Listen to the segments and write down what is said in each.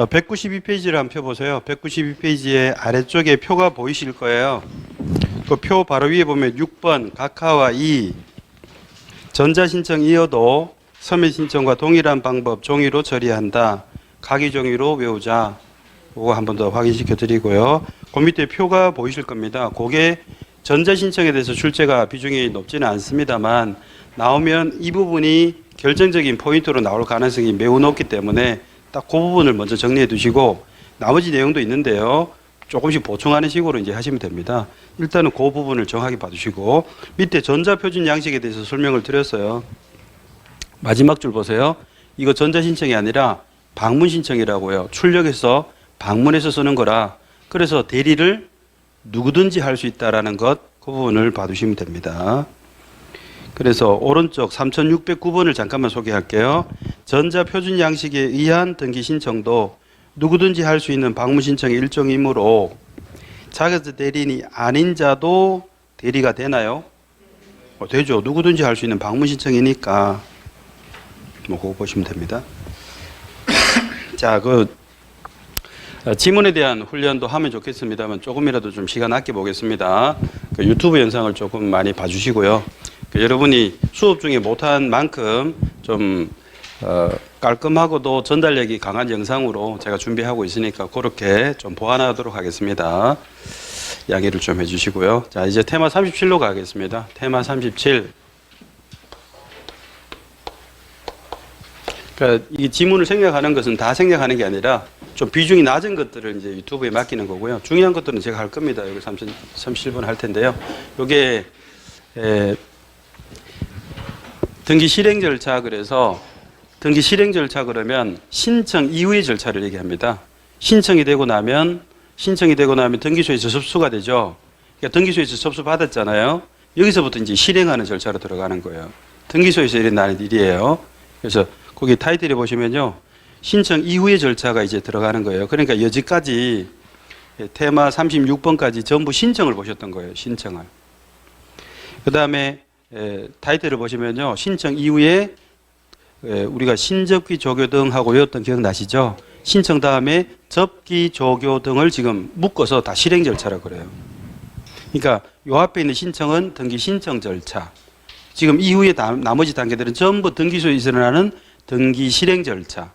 192페이지를 한번 펴보세요. 192페이지의 아래쪽에 표가 보이실 거예요. 그 표 바로 위에 보면 6번 각하와 이 전자신청이어도 서면신청과 동일한 방법 종이로 처리한다. 각이종이로 외우자. 그거 한 번 더 확인시켜 드리고요. 그 밑에 표가 보이실 겁니다. 그게 전자신청에 대해서 출제가 비중이 높지는 않습니다만 나오면 이 부분이 결정적인 포인트로 나올 가능성이 매우 높기 때문에 딱 그 부분을 먼저 정리해 두시고 나머지 내용도 있는데요. 조금씩 보충하는 식으로 이제 하시면 됩니다. 일단은 그 부분을 정확히 봐주시고 밑에 전자표준 양식에 대해서 설명을 드렸어요. 마지막 줄 보세요. 이거 전자신청이 아니라 방문신청이라고요. 출력해서 방문해서 쓰는 거라 그래서 대리를 누구든지 할 수 있다라는 것 그 부분을 봐두시면 됩니다. 그래서 오른쪽 3609번을 잠깐만 소개할게요. 전자표준 양식에 의한 등기 신청도 누구든지 할 수 있는 방문 신청의 일종이므로 자격증 대리인이 아닌 자도 대리가 되나요? 되죠. 누구든지 할 수 있는 방문 신청이니까 뭐 그거 보시면 됩니다. 자, 지문에 대한 훈련도 하면 좋겠습니다만 조금이라도 좀 시간 아껴 보겠습니다. 유튜브 영상을 조금 많이 봐주시고요. 여러분이 수업 중에 못한 만큼 좀 깔끔하고도 전달력이 강한 영상으로 제가 준비하고 있으니까 그렇게 좀 보완하도록 하겠습니다. 양해를 좀 해주시고요. 자, 이제 테마 37로 가겠습니다. 테마 37. 그러니까 이 지문을 생략하는 것은 다 생략하는 게 아니라 좀 비중이 낮은 것들을 이제 유튜브에 맡기는 거고요. 중요한 것들은 제가 할 겁니다. 여기 37번 할 텐데요. 요게 등기 실행 절차 그래서 등기 실행 절차 그러면 신청 이후의 절차를 얘기합니다. 신청이 되고 나면 등기소에서 접수가 되죠. 그러니까 등기소에서 접수 받았잖아요. 여기서부터 이제 실행하는 절차로 들어가는 거예요. 등기소에서 일어나는 일이에요. 그래서 거기 타이틀에 보시면요. 신청 이후의 절차가 이제 들어가는 거예요. 그러니까 여지까지 테마 36번까지 전부 신청을 보셨던 거예요. 신청을. 그 다음에 타이틀을 보시면요. 신청 이후에 우리가 신접기 조교 등 하고 외웠던 기억나시죠? 신청 다음에 접기 조교 등을 지금 묶어서 다 실행 절차라고 그래요. 그러니까 요 앞에 있는 신청은 등기 신청 절차. 지금 이후에 나머지 단계들은 전부 등기소에서 일어나는 등기 실행 절차.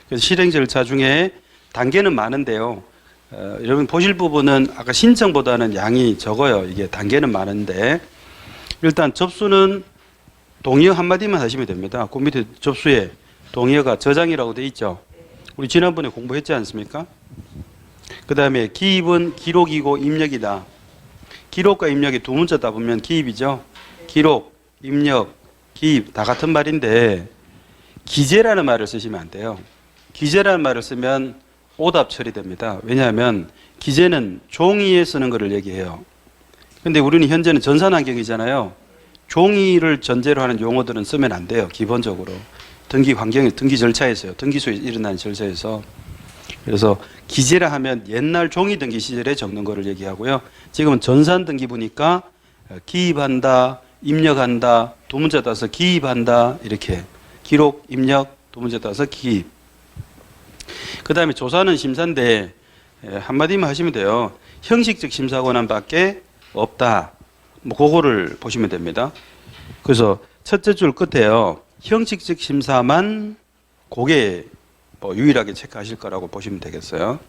그래서 실행 절차 중에 단계는 많은데요. 여러분 보실 부분은 아까 신청보다는 양이 적어요. 이게 단계는 많은데 일단 접수는 동의어 한마디만 하시면 됩니다. 그 밑에 접수에 동의어가 저장이라고 돼 있죠. 우리 지난번에 공부했지 않습니까? 그 다음에 기입은 기록이고 입력이다. 기록과 입력이 두 문자다 보면 기입이죠. 기록, 입력, 기입 다 같은 말인데 기재라는 말을 쓰시면 안 돼요. 기재라는 말을 쓰면 오답 처리됩니다. 왜냐하면 기재는 종이에 쓰는 것을 얘기해요. 근데 우리는 현재는 전산 환경이잖아요. 종이를 전제로 하는 용어들은 쓰면 안 돼요. 기본적으로. 등기 환경에, 등기 절차에서요. 등기소에 일어나는 절차에서. 그래서 기재라 하면 옛날 종이 등기 시절에 적는 거를 얘기하고요. 지금은 전산 등기부니까 기입한다, 입력한다, 두 문자 따서 기입한다, 이렇게. 기록, 입력, 두 문자 따서 기입. 그 다음에 조사는 심사인데 한마디만 하시면 돼요. 형식적 심사 권한밖에 없다. 뭐 그거를 보시면 됩니다. 그래서 첫째 줄 끝에요. 형식적 심사만 그게 뭐 유일하게 체크하실 거라고 보시면 되겠어요.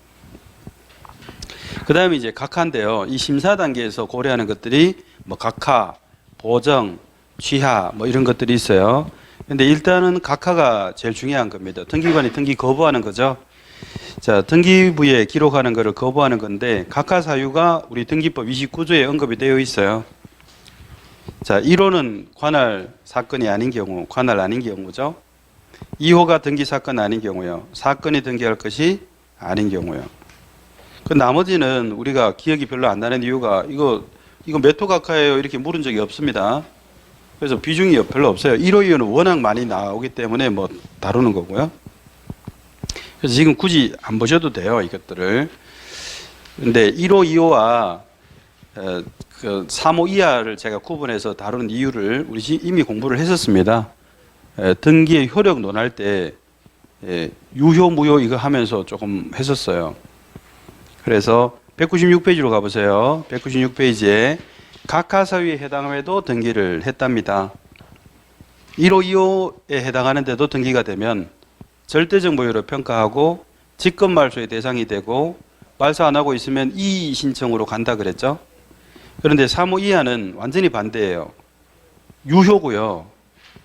그 다음에 이제 각하인데요. 이 심사 단계에서 고려하는 것들이 뭐 각하, 보정, 취하 뭐 이런 것들이 있어요. 근데 일단은 각하가 제일 중요한 겁니다. 등기관이 등기 거부하는 거죠. 자, 등기부에 기록하는 것을 거부하는 건데 각하 사유가 우리 등기법 29조에 언급이 되어 있어요. 자, 1호는 관할 사건이 아닌 경우, 관할 아닌 경우죠. 2호가 등기 사건 아닌 경우요. 사건이 등기할 것이 아닌 경우요. 그 나머지는 우리가 기억이 별로 안 나는 이유가 이거 몇 호 각하예요? 이렇게 물은 적이 없습니다. 그래서 비중이 별로 없어요. 1호, 2호는 워낙 많이 나오기 때문에 뭐 다루는 거고요. 그래서 지금 굳이 안 보셔도 돼요, 이것들을. 근데 1호, 2호와 3호 이하를 제가 구분해서 다루는 이유를 우리 이미 공부를 했었습니다. 등기의 효력 논할 때 유효 무효 이거 하면서 조금 했었어요. 그래서 196페이지로 가보세요. 196페이지에 각하사유에 해당함에도 등기를 했답니다. 1호, 2호에 해당하는데도 등기가 되면 절대적 무효로 평가하고 직권 말소의 대상이 되고 말소 안 하고 있으면 이의 신청으로 간다 그랬죠. 그런데 3호 이하는 완전히 반대예요. 유효고요.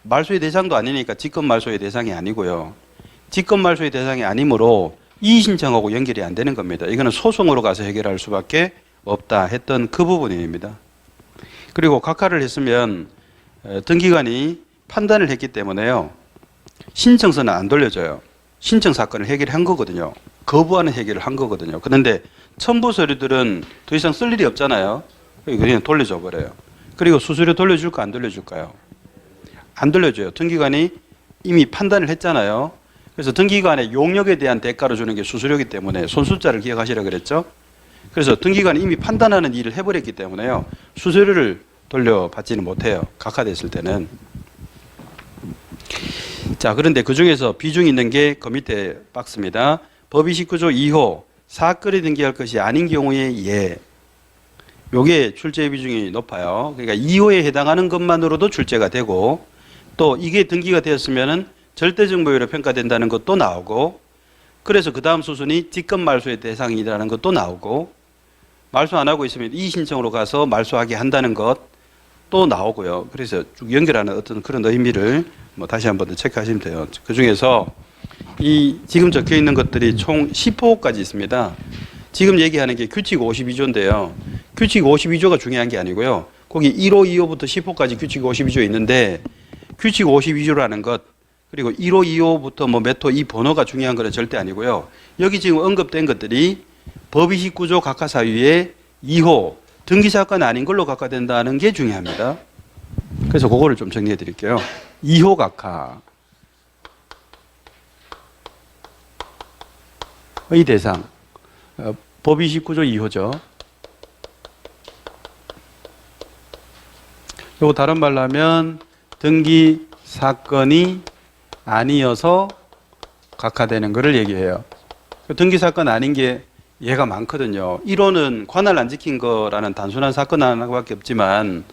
말소의 대상도 아니니까 직권 말소의 대상이 아니고요. 직권 말소의 대상이 아니므로 이의 신청하고 연결이 안 되는 겁니다. 이거는 소송으로 가서 해결할 수밖에 없다 했던 그 부분입니다. 그리고 각하를 했으면 등기관이 판단을 했기 때문에요. 신청서는 안 돌려줘요. 신청 사건을 해결한 거거든요. 거부하는 해결을 한 거거든요. 그런데 첨부 서류들은 더 이상 쓸 일이 없잖아요. 그냥 돌려줘 버려요. 그리고 수수료 돌려줄까 안 돌려줄까요? 안 돌려줘요. 등기관이 이미 판단을 했잖아요. 그래서 등기관의 용역에 대한 대가로 주는 게 수수료이기 때문에 손숫자를 기억하시라 그랬죠. 그래서 등기관이 이미 판단하는 일을 해버렸기 때문에요. 수수료를 돌려받지는 못해요. 각하됐을 때는. 자, 그런데 그 중에서 비중이 있는 게 그 밑에 박스입니다. 법 29조 2호 사건에 등기할 것이 아닌 경우에 예. 요게 출제 비중이 높아요. 그러니까 2호에 해당하는 것만으로도 출제가 되고 또 이게 등기가 되었으면은 절대적 무효로 평가된다는 것도 나오고 그래서 그 다음 수순이 직권 말소의 대상이라는 것도 나오고 말소 안 하고 있으면 이의 신청으로 가서 말소하게 한다는 것도 나오고요. 그래서 쭉 연결하는 어떤 그런 의미를 뭐 다시 한번 더 체크하시면 돼요. 그 중에서 이 지금 적혀 있는 것들이 총 10호까지 있습니다. 지금 얘기하는 게 규칙 52조인데요. 규칙 52조가 중요한 게 아니고요. 거기 1호, 2호부터 10호까지 규칙 52조 있는데 규칙 52조라는 것 그리고 1호, 2호부터 뭐 몇 호 이 번호가 중요한 건 절대 아니고요. 여기 지금 언급된 것들이 법 29조 각하사유의 2호 등기사건 아닌 걸로 각하된다는 게 중요합니다. 그래서 그거를 좀 정리해 드릴게요. 2호 각하의 대상 법 29조 2호죠. 요거 다른 말로 하면 등기 사건이 아니어서 각하되는 것을 얘기해요. 등기 사건 아닌 게 예가 많거든요. 1호는 관할 안 지킨 거라는 단순한 사건 하나밖에 없지만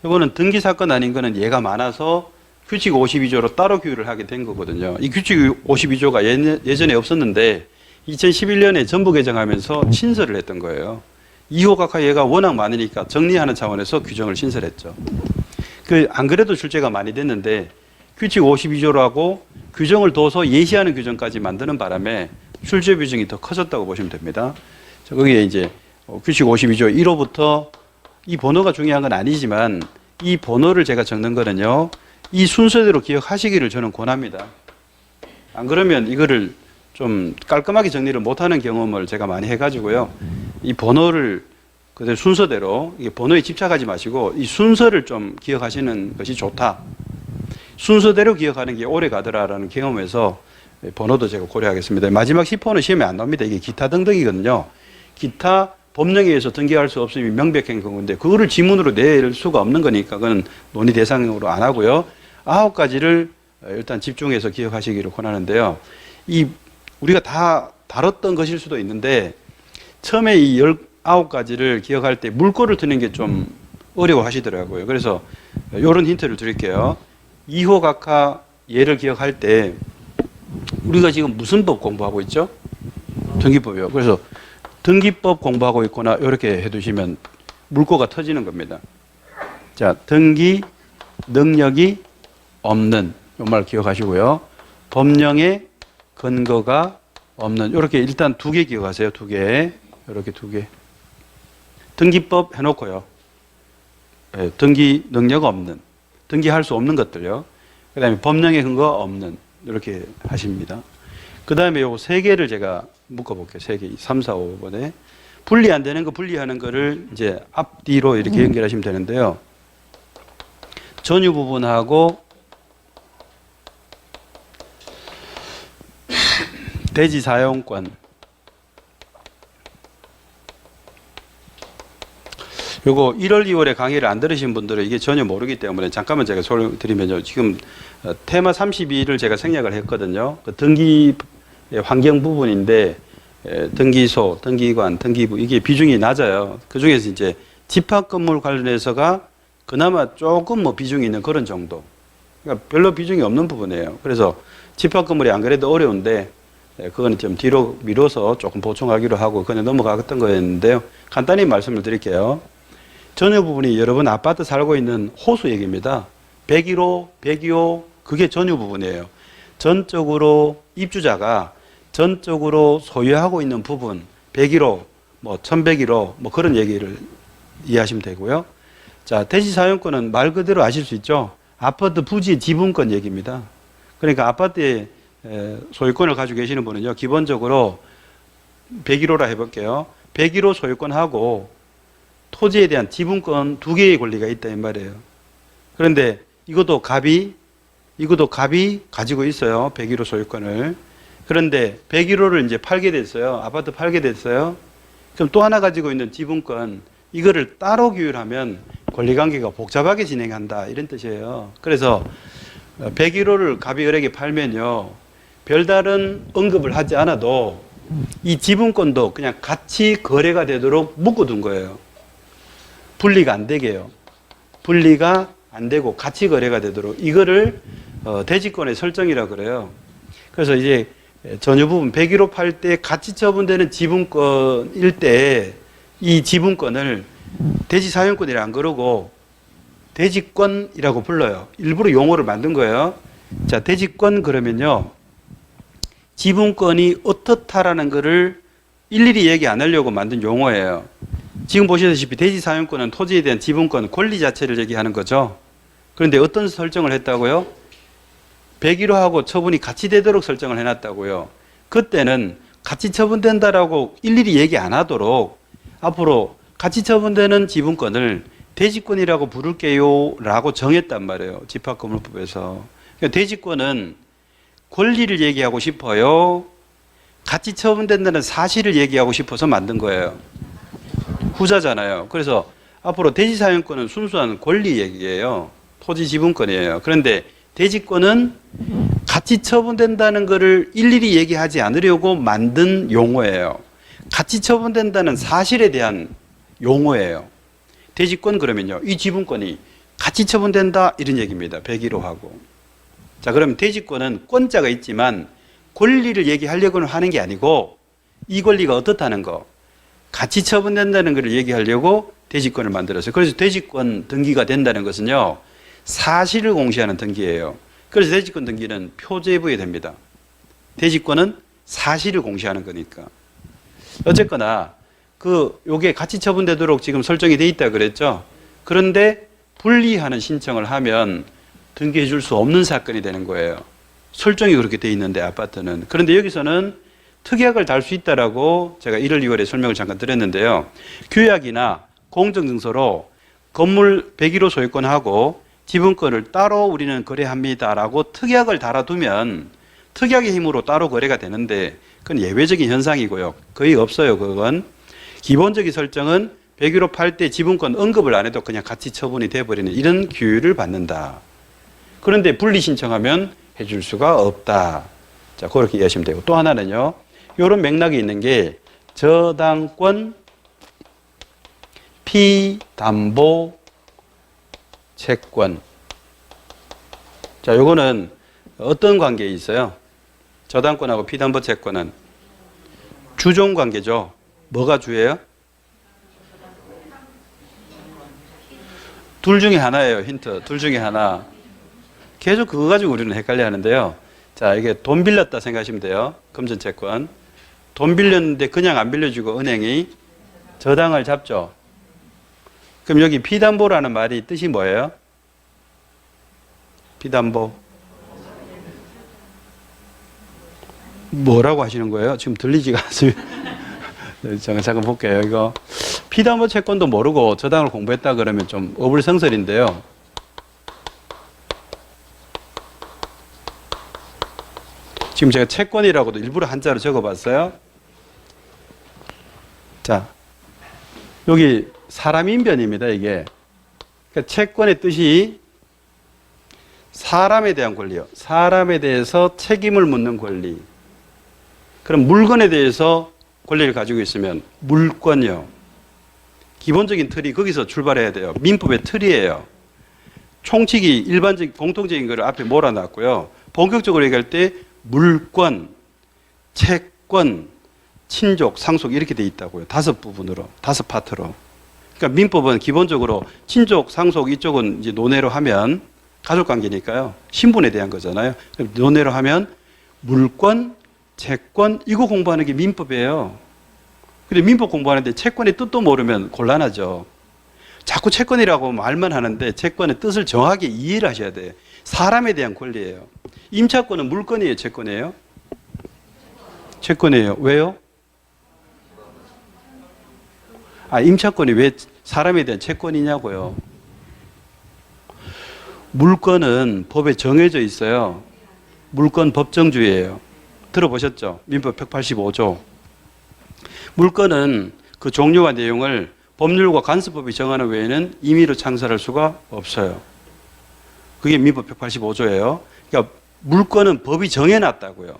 이거는 등기 사건 아닌 거는 예가 많아서 규칙 52조로 따로 규율을 하게 된 거거든요. 이 규칙 52조가 예전에 없었는데 2011년에 전부 개정하면서 신설을 했던 거예요. 2호 각하 예가 워낙 많으니까 정리하는 차원에서 규정을 신설했죠. 안 그래도 출제가 많이 됐는데 규칙 52조라고 규정을 둬서 예시하는 규정까지 만드는 바람에 출제 비중이 더 커졌다고 보시면 됩니다. 거기에 이제 규칙 52조 1호부터 이 번호가 중요한 건 아니지만 이 번호를 제가 적는 거는요. 이 순서대로 기억하시기를 저는 권합니다. 안 그러면 이거를 좀 깔끔하게 정리를 못하는 경험을 제가 많이 해가지고요. 이 번호를 그대로 순서대로 이게 번호에 집착하지 마시고 이 순서를 좀 기억하시는 것이 좋다. 순서대로 기억하는 게 오래 가더라라는 경험에서 번호도 제가 고려하겠습니다. 마지막 10호는 시험에 안 나옵니다. 이게 기타 등등이거든요. 기타 법령에 의해서 등기할 수 없음이 명백한 경우인데 그거를 지문으로 낼 수가 없는 거니까 그건 논의 대상으로 안 하고요. 9가지를 일단 집중해서 기억하시기를 권하는데요. 우리가 다 다뤘던 것일 수도 있는데 처음에 이 19가지를 기억할 때 물꼬를 트는 게 좀 어려워 하시더라고요. 그래서 이런 힌트를 드릴게요. 2호 각하 예를 기억할 때 우리가 지금 무슨 법 공부하고 있죠? 등기법이요. 그래서 등기법 공부하고 있거나 이렇게 해두시면 물꼬가 터지는 겁니다. 자, 등기 능력이 없는 이 말 기억하시고요. 법령의 근거가 없는 이렇게 일단 2개 기억하세요. 2개 이렇게 2개 등기법 해놓고요. 네, 등기 능력 없는 등기할 수 없는 것들요. 그 다음에 법령의 근거 없는 이렇게 하십니다. 그 다음에 요거 3개를 제가 묶어볼게요. 3개 3, 4, 5번에 분리 안 되는 거 분리하는 거를 이제 앞뒤로 이렇게 연결하시면 되는데요. 전유 부분하고 대지 사용권 요거 1월, 2월에 강의를 안 들으신 분들은 이게 전혀 모르기 때문에 잠깐만 제가 설명드리면요. 지금 테마 32를 제가 생략을 했거든요. 그 등기 환경 부분인데 등기소, 등기관, 등기부 이게 비중이 낮아요. 그 중에서 이제 집합 건물 관련해서가 그나마 조금 뭐 비중이 있는 그런 정도. 그러니까 별로 비중이 없는 부분이에요. 그래서 집합 건물이 안 그래도 어려운데 그거는 좀 뒤로 미뤄서 조금 보충하기로 하고 그냥 넘어갔던 거였는데요. 간단히 말씀을 드릴게요. 전유 부분이 여러분 아파트 살고 있는 호수 얘기입니다. 101호, 102호 그게 전유 부분이에요. 전적으로 입주자가 전적으로 소유하고 있는 부분 101호, 뭐 1101호 뭐 그런 얘기를 이해하시면 되고요. 자, 대지 사용권은 말 그대로 아실 수 있죠. 아파트 부지 지분권 얘기입니다. 그러니까 아파트에 소유권을 가지고 계시는 분은요. 기본적으로 101호라 해볼게요. 101호 소유권하고 토지에 대한 지분권 두 개의 권리가 있다 이 말이에요. 그런데 이것도 갑이 가지고 있어요. 101호 소유권을. 그런데 101호를 이제 팔게 됐어요. 아파트 팔게 됐어요. 그럼 또 하나 가지고 있는 지분권 이거를 따로 규율하면 권리관계가 복잡하게 진행한다 이런 뜻이에요. 그래서 101호를 갑이 을에게 팔면요. 별다른 언급을 하지 않아도 이 지분권도 그냥 같이 거래가 되도록 묶어둔 거예요. 분리가 안 되게요. 분리가 안 되고 같이 거래가 되도록 이거를 대지권의 설정이라고 그래요. 그래서 이제 전유 부분 101호 팔 때 같이 처분되는 지분권일 때 이 지분권을 대지 사용권이라 안 그러고 대지권이라고 불러요. 일부러 용어를 만든 거예요. 자, 대지권 그러면요. 지분권이 어떻다라는 거를 일일이 얘기 안 하려고 만든 용어예요. 지금 보시다시피 대지 사용권은 토지에 대한 지분권, 권리 자체를 얘기하는 거죠. 그런데 어떤 설정을 했다고요? 101호하고 처분이 같이 되도록 설정을 해놨다고요. 그때는 같이 처분된다라고 일일이 얘기 안 하도록 앞으로 같이 처분되는 지분권을 대지권이라고 부를게요 라고 정했단 말이에요. 집합건물법에서. 그러니까 대지권은 권리를 얘기하고 싶어요. 같이 처분된다는 사실을 얘기하고 싶어서 만든 거예요. 후자잖아요. 그래서 앞으로 대지사용권은 순수한 권리 얘기예요. 토지 지분권이에요. 그런데 대지권은 같이 처분된다는 것을 일일이 얘기하지 않으려고 만든 용어예요. 같이 처분된다는 사실에 대한 용어예요. 대지권 그러면요. 이 지분권이 같이 처분된다 이런 얘기입니다. 101호하고. 자, 그러면 대지권은 권자가 있지만 권리를 얘기하려고는 하는 게 아니고 이 권리가 어떻다는 거 같이 처분된다는 것을 얘기하려고 대지권을 만들었어요. 그래서 대지권 등기가 된다는 것은요. 사실을 공시하는 등기예요. 그래서 대지권 등기는 표제부에 됩니다. 대지권은 사실을 공시하는 거니까. 어쨌거나 요게 같이 처분되도록 지금 설정이 돼 있다 그랬죠. 그런데 분리하는 신청을 하면 등기해 줄 수 없는 사건이 되는 거예요. 설정이 그렇게 돼 있는데 아파트는. 그런데 여기서는 특약을 달 수 있다라고 제가 1월, 2월에 설명을 잠깐 드렸는데요. 규약이나 공정증서로 건물 101호 소유권하고 지분권을 따로 우리는 거래합니다라고 특약을 달아두면 특약의 힘으로 따로 거래가 되는데 그건 예외적인 현상이고요. 거의 없어요. 그건. 기본적인 설정은 101호 팔 때 지분권 언급을 안 해도 그냥 같이 처분이 돼버리는 이런 규율을 받는다. 그런데 분리 신청하면 해줄 수가 없다. 자, 그렇게 이해하시면 되고. 또 하나는요. 이런 맥락이 있는 게 저당권, 피담보, 채권. 자, 요거는 어떤 관계에 있어요? 저당권하고 피담보 채권은 주종 관계죠. 뭐가 주예요? 둘 중에 하나예요. 힌트. 둘 중에 하나. 계속 그거 가지고 우리는 헷갈려 하는데요. 자, 이게 돈 빌렸다 생각하시면 돼요. 금전채권. 돈 빌렸는데 그냥 안 빌려주고 은행이 저당을 잡죠. 그럼 여기 피담보라는 말이 뜻이 뭐예요? 피담보. 뭐라고 하시는 거예요? 지금 들리지가 않습니다. 잠깐 볼게요. 이거 피담보 채권도 모르고 저당을 공부했다 그러면 좀 어불성설인데요. 지금 제가 채권이라고도 일부러 한자로 적어봤어요. 자, 여기 사람 인변입니다, 이게. 그러니까 채권의 뜻이 사람에 대한 권리요. 사람에 대해서 책임을 묻는 권리. 그럼 물건에 대해서 권리를 가지고 있으면 물권이요. 기본적인 틀이 거기서 출발해야 돼요. 민법의 틀이에요. 총칙이 일반적 공통적인 것을 앞에 몰아놨고요. 본격적으로 얘기할 때 물권, 채권, 친족, 상속 이렇게 돼 있다고요. 5부분으로, 5파트로. 그러니까 민법은 기본적으로 친족, 상속 이쪽은 이제 논외로 하면 가족관계니까요. 신분에 대한 거잖아요. 논외로 하면 물권, 채권 이거 공부하는 게 민법이에요. 근데 민법 공부하는데 채권의 뜻도 모르면 곤란하죠. 자꾸 채권이라고 말만 하는데 채권의 뜻을 정확히 이해를 하셔야 돼요. 사람에 대한 권리예요. 임차권은 물건이에요, 채권이에요? 채권이에요. 왜요? 임차권이 왜 사람에 대한 채권이냐고요. 물건은 법에 정해져 있어요. 물건 법정주의예요. 들어보셨죠? 민법 185조. 물건은 그 종류와 내용을 법률과 간수법이 정하는 외에는 임의로 창설할 수가 없어요. 그게 민법 185조예요. 그러니까 물건은 법이 정해놨다고요.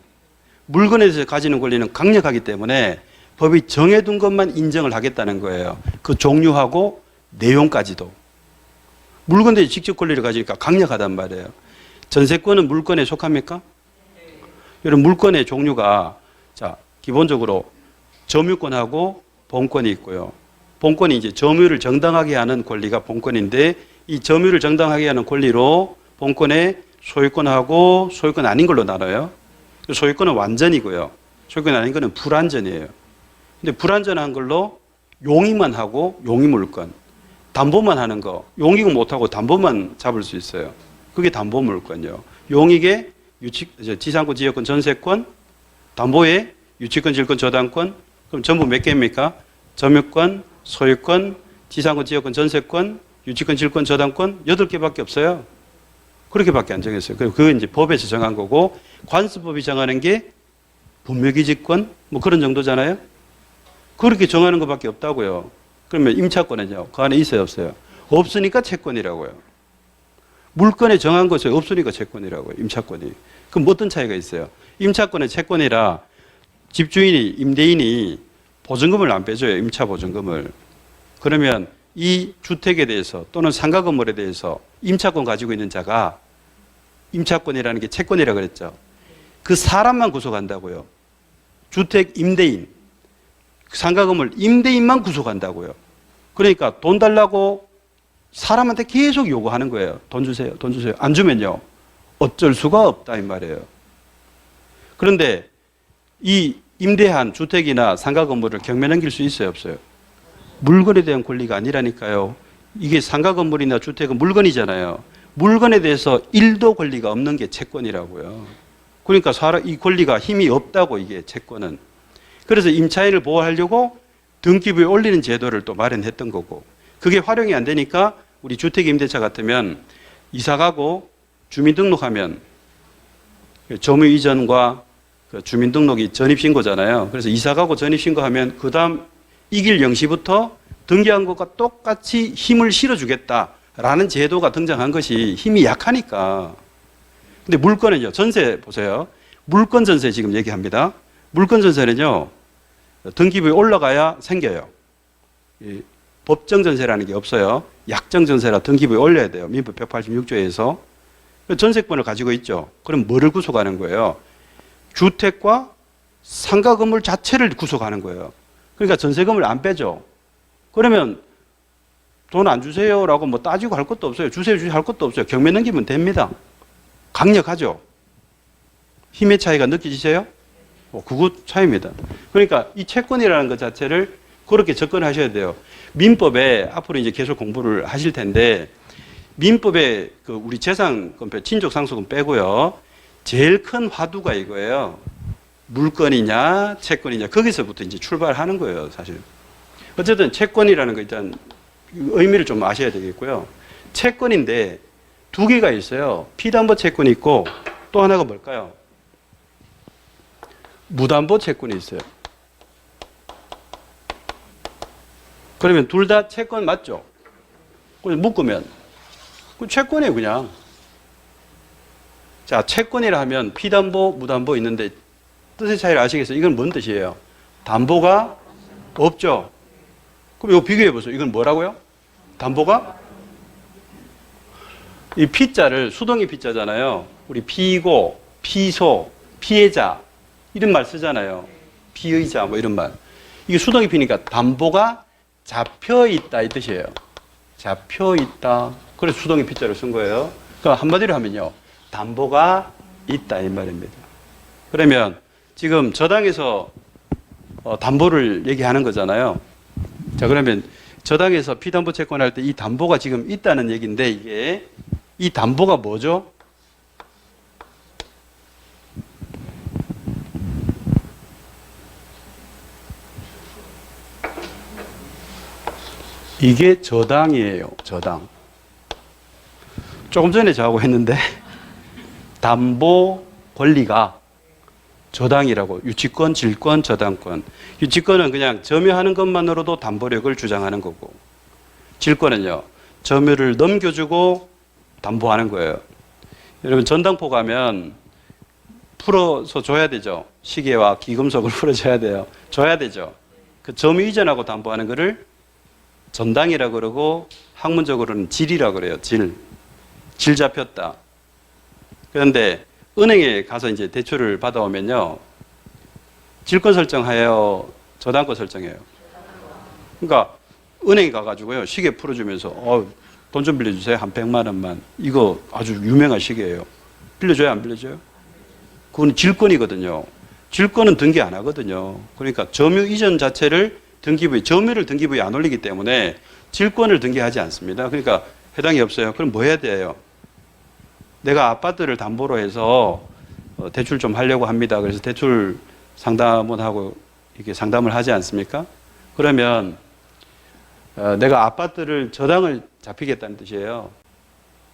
물건에 대해서 가지는 권리는 강력하기 때문에 법이 정해둔 것만 인정을 하겠다는 거예요. 그 종류하고 내용까지도. 물건에 직접 권리를 가지니까 강력하단 말이에요. 전세권은 물건에 속합니까? 이런 물건의 종류가 자 기본적으로 점유권하고 본권이 있고요. 본권이 이제 점유를 정당하게 하는 권리가 본권인데 이 점유를 정당하게 하는 권리로 본권의 소유권하고 소유권 아닌 걸로 나눠요. 소유권은 완전이고요. 소유권 아닌 거는 불완전이에요. 근데 불완전한 걸로 용의만 하고 용의물권, 담보만 하는 거, 용의고 못하고 담보만 잡을 수 있어요. 그게 담보물권이요. 용익의 지상권, 지역권, 전세권, 담보의 유치권, 질권, 저당권, 그럼 전부 몇 개입니까? 점유권, 소유권, 지상권, 지역권, 전세권, 유치권, 질권, 저당권 8개밖에 없어요. 그렇게밖에 안 정했어요. 그건 이제 법에서 정한 거고 관습법이 정하는 게 분묘기지권 뭐 그런 정도잖아요. 그렇게 정하는 것밖에 없다고요. 그러면 임차권은요. 그 안에 있어요, 없어요? 없으니까 채권이라고요. 물건에 정한 것이 없으니까 채권이라고요. 임차권이. 그럼 어떤 차이가 있어요? 임차권은 채권이라 집주인이, 임대인이 보증금을 안 빼줘요. 임차 보증금을. 그러면 이 주택에 대해서 또는 상가 건물에 대해서 임차권 가지고 있는 자가 임차권이라는 게 채권이라고 그랬죠. 그 사람만 구속한다고요. 주택 임대인, 상가 건물 임대인만 구속한다고요. 그러니까 돈 달라고 사람한테 계속 요구하는 거예요. 돈 주세요, 돈 주세요. 안 주면요. 어쩔 수가 없다 이 말이에요. 그런데 이 임대한 주택이나 상가 건물을 경매 넘길 수 있어요, 없어요? 물건에 대한 권리가 아니라니까요. 이게 상가 건물이나 주택은 물건이잖아요. 물건에 대해서 1도 권리가 없는 게 채권이라고요. 그러니까 이 권리가 힘이 없다고 이게 채권은. 그래서 임차인을 보호하려고 등기부에 올리는 제도를 또 마련했던 거고 그게 활용이 안 되니까 우리 주택임대차 같으면 이사가고 주민등록하면 점유 이전과 주민등록이 전입신고잖아요. 그래서 이사가고 전입신고하면 그 다음 이길 0시부터 등기한 것과 똑같이 힘을 실어주겠다라는 제도가 등장한 것이 힘이 약하니까. 근데 물건은요. 전세 보세요. 물건 전세 지금 얘기합니다. 물건 전세는요. 등기부에 올라가야 생겨요. 법정 전세라는 게 없어요. 약정 전세라 등기부에 올려야 돼요. 민법 186조에서. 전세권을 가지고 있죠. 그럼 뭐를 구속하는 거예요? 주택과 상가 건물 자체를 구속하는 거예요. 그러니까 전세금을 안 빼죠. 그러면 돈 안 주세요라고 뭐 따지고 할 것도 없어요. 주세요 할 것도 없어요. 경매 넘기면 됩니다. 강력하죠. 힘의 차이가 느껴지세요? 그거 차이입니다. 그러니까 이 채권이라는 것 자체를 그렇게 접근하셔야 돼요. 민법에 앞으로 이제 계속 공부를 하실 텐데 민법에 그 우리 재산권표 친족 상속은 빼고요. 제일 큰 화두가 이거예요. 물건이냐 채권이냐 거기서부터 이제 출발하는 거예요, 사실. 어쨌든 채권이라는 거 일단 의미를 좀 아셔야 되겠고요. 채권인데 두 개가 있어요. 피담보 채권이 있고 또 하나가 뭘까요? 무담보 채권이 있어요. 그러면 둘 다 채권 맞죠? 그래서 묶으면 그 채권이에요, 그냥. 자, 채권이라 하면 피담보, 무담보 있는데 뜻의 차이를 아시겠어요? 이건 뭔 뜻이에요? 담보가 없죠. 그럼 이거 비교해 보세요. 이건 뭐라고요? 담보가? 이 피자를 수동의 피자잖아요. 우리 피고, 피소, 피해자 이런 말 쓰잖아요. 피의자 뭐 이런 말. 이게 수동의 피니까 담보가 잡혀 있다 이 뜻이에요. 잡혀 있다. 그래서 수동의 피자를 쓴 거예요. 그러니까 한마디로 하면요. 담보가 있다 이 말입니다. 그러면 지금 저당에서 담보를 얘기하는 거잖아요. 자, 그러면 저당에서 피담보 채권할 때 이 담보가 지금 있다는 얘기인데 이게 이 담보가 뭐죠? 이게 저당이에요. 저당. 조금 전에 저하고 했는데 담보 권리가 저당이라고. 유치권, 질권, 저당권. 유치권은 그냥 점유하는 것만으로도 담보력을 주장하는 거고, 질권은요 점유를 넘겨주고 담보하는 거예요. 여러분 전당포 가면 풀어서 줘야 되죠. 시계와 귀금속을 풀어줘야 돼요. 줘야 되죠. 그 점유 이전하고 담보하는 거를 전당이라고 그러고 학문적으로는 질이라고 그래요. 질 잡혔다. 그런데 은행에 가서 이제 대출을 받아오면요. 질권 설정하여 저당권 설정해요. 그러니까 은행에 가가지고요. 시계 풀어주면서 돈 좀 빌려주세요. 한 100만 원만. 이거 아주 유명한 시계예요. 빌려줘요? 안 빌려줘요? 그건 질권이거든요. 질권은 등기 안 하거든요. 그러니까 점유 이전 자체를 등기부에, 점유를 등기부에 안 올리기 때문에 질권을 등기하지 않습니다. 그러니까 해당이 없어요. 그럼 뭐 해야 돼요? 내가 아파트를 담보로 해서 대출 좀 하려고 합니다. 그래서 대출 상담을 하고 이렇게 상담을 하지 않습니까? 그러면 내가 아파트를 저당을 잡히겠다는 뜻이에요.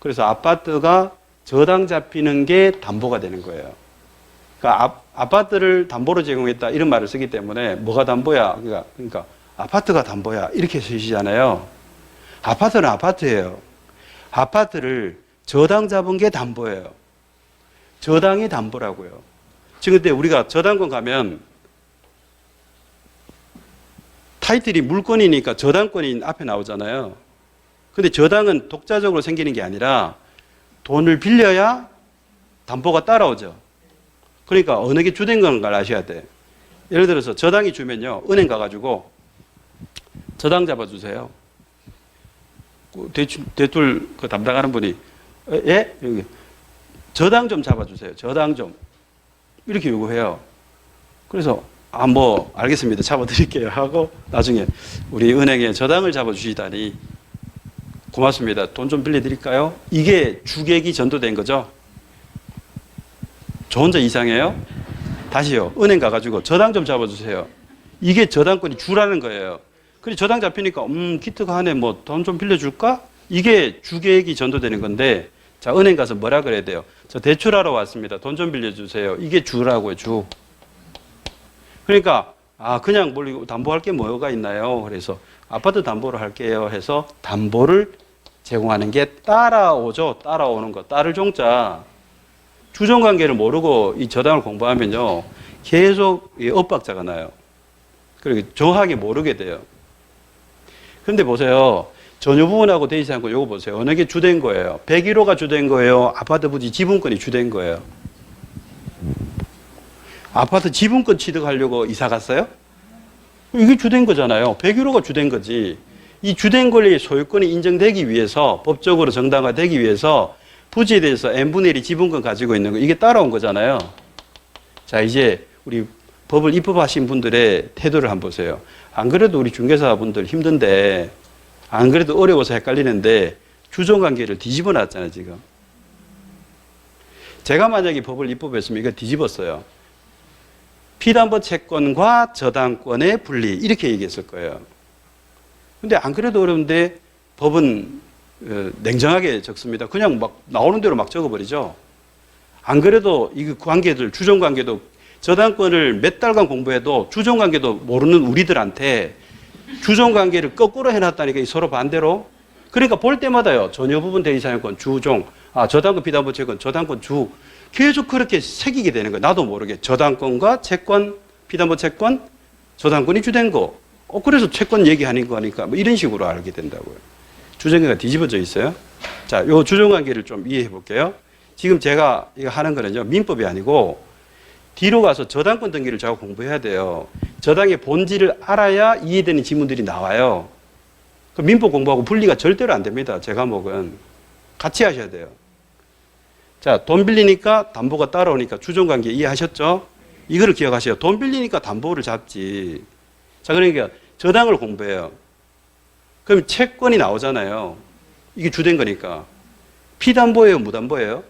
그래서 아파트가 저당 잡히는 게 담보가 되는 거예요. 그러니까 아파트를 담보로 제공했다 이런 말을 쓰기 때문에 뭐가 담보야? 그러니까 아파트가 담보야 이렇게 쓰시잖아요. 아파트는 아파트예요. 아파트를 저당 잡은 게 담보예요. 저당이 담보라고요. 지금 근데 우리가 저당권 가면 타이틀이 물권이니까 저당권이 앞에 나오잖아요. 근데 저당은 독자적으로 생기는 게 아니라 돈을 빌려야 담보가 따라오죠. 그러니까 어느 게 주된 건가를 아셔야 돼. 예를 들어서 저당이 주면요. 은행 가가지고 저당 잡아주세요. 대출 그 담당하는 분이 예? 여기 저당 좀 잡아주세요. 저당 좀. 이렇게 요구해요. 그래서 뭐 알겠습니다. 잡아드릴게요 하고 나중에 우리 은행에 저당을 잡아주시다니 고맙습니다. 돈 좀 빌려드릴까요? 이게 주객이 전도된 거죠. 저 혼자 이상해요? 다시요. 은행 가가지고 저당 좀 잡아주세요. 이게 저당권이 주라는 거예요. 그래 저당 잡히니까 기특하 하네. 뭐 돈 좀 빌려줄까? 이게 주객이 전도되는 건데 자 은행 가서 뭐라 그래야 돼요? 저 대출하러 왔습니다. 돈 좀 빌려주세요. 이게 주라고요. 주. 그러니까 그냥 뭘 담보할 게 뭐가 있나요? 그래서 아파트 담보로 할게요 해서 담보를 제공하는 게 따라오죠. 따라오는 거. 따를 종자. 주종관계를 모르고 이 저당을 공부하면요. 계속 엇박자가 나요. 그리고 정확하게 모르게 돼요. 그런데 보세요. 전유 부분하고 되지 않고 요거 보세요. 어느 게 주된 거예요? 101호가 주된 거예요? 아파트 부지 지분권이 주된 거예요? 아파트 지분권 취득하려고 이사 갔어요? 이게 주된 거잖아요. 101호가 주된 거지. 이 주된 권리의 소유권이 인정되기 위해서 법적으로 정당화되기 위해서 부지에 대해서 n분의 1이 지분권 가지고 있는 거 이게 따라온 거잖아요. 자 이제 우리 법을 입법하신 분들의 태도를 한번 보세요. 안 그래도 우리 중개사분들 힘든데 안 그래도 어려워서 헷갈리는데 주종관계를 뒤집어 놨잖아요 지금. 제가 만약에 법을 입법했으면 이거 뒤집었어요. 피담보 채권과 저당권의 분리 이렇게 얘기했을 거예요. 근데 안 그래도 어려운데 법은 냉정하게 적습니다. 그냥 막 나오는 대로 막 적어버리죠. 안 그래도 이 관계들 주종관계도 저당권을 몇 달간 공부해도 주종관계도 모르는 우리들한테 주종 관계를 거꾸로 해놨다니까, 서로 반대로. 그러니까 볼 때마다요, 전여 부분 대리사용권, 주종, 저당권 피담보 채권, 저당권 주. 계속 그렇게 새기게 되는 거예요. 나도 모르게. 저당권과 채권, 피담보 채권, 저당권이 주된 거. 그래서 채권 얘기하는 거니까 뭐 이런 식으로 알게 된다고요. 주종관계가 뒤집어져 있어요. 자, 요 주종관계를 좀 이해해 볼게요. 지금 제가 이거 하는 거는요, 민법이 아니고 뒤로 가서 저당권 등기를 제가 공부해야 돼요. 저당의 본질을 알아야 이해되는 지문들이 나와요. 그 민법 공부하고 분리가 절대로 안 됩니다. 제 과목은. 같이 하셔야 돼요. 자, 돈 빌리니까 담보가 따라오니까 주종관계 이해하셨죠? 이거를 기억하세요. 돈 빌리니까 담보를 잡지. 자, 그러니까 저당을 공부해요. 그럼 채권이 나오잖아요. 이게 주된 거니까. 피담보예요, 무담보예요?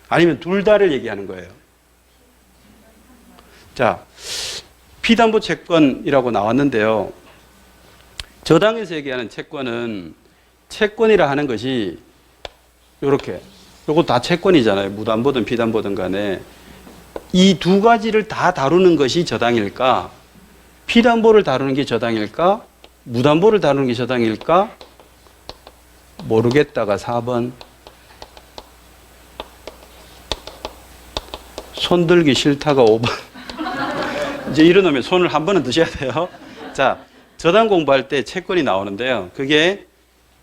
아니면 둘 다를 얘기하는 거예요. 자, 피담보 채권이라고 나왔는데요. 저당에서 얘기하는 채권은 채권이라 하는 것이 요렇게, 요거 다 채권이잖아요. 무담보든 피담보든 간에. 이 두 가지를 다 다루는 것이 저당일까? 피담보를 다루는 게 저당일까? 무담보를 다루는 게 저당일까? 모르겠다가 4번. 손들기 싫다가 5번. 이제 이러면 손을 한 번은 드셔야 돼요. 자, 저당 공부할 때 채권이 나오는데요. 그게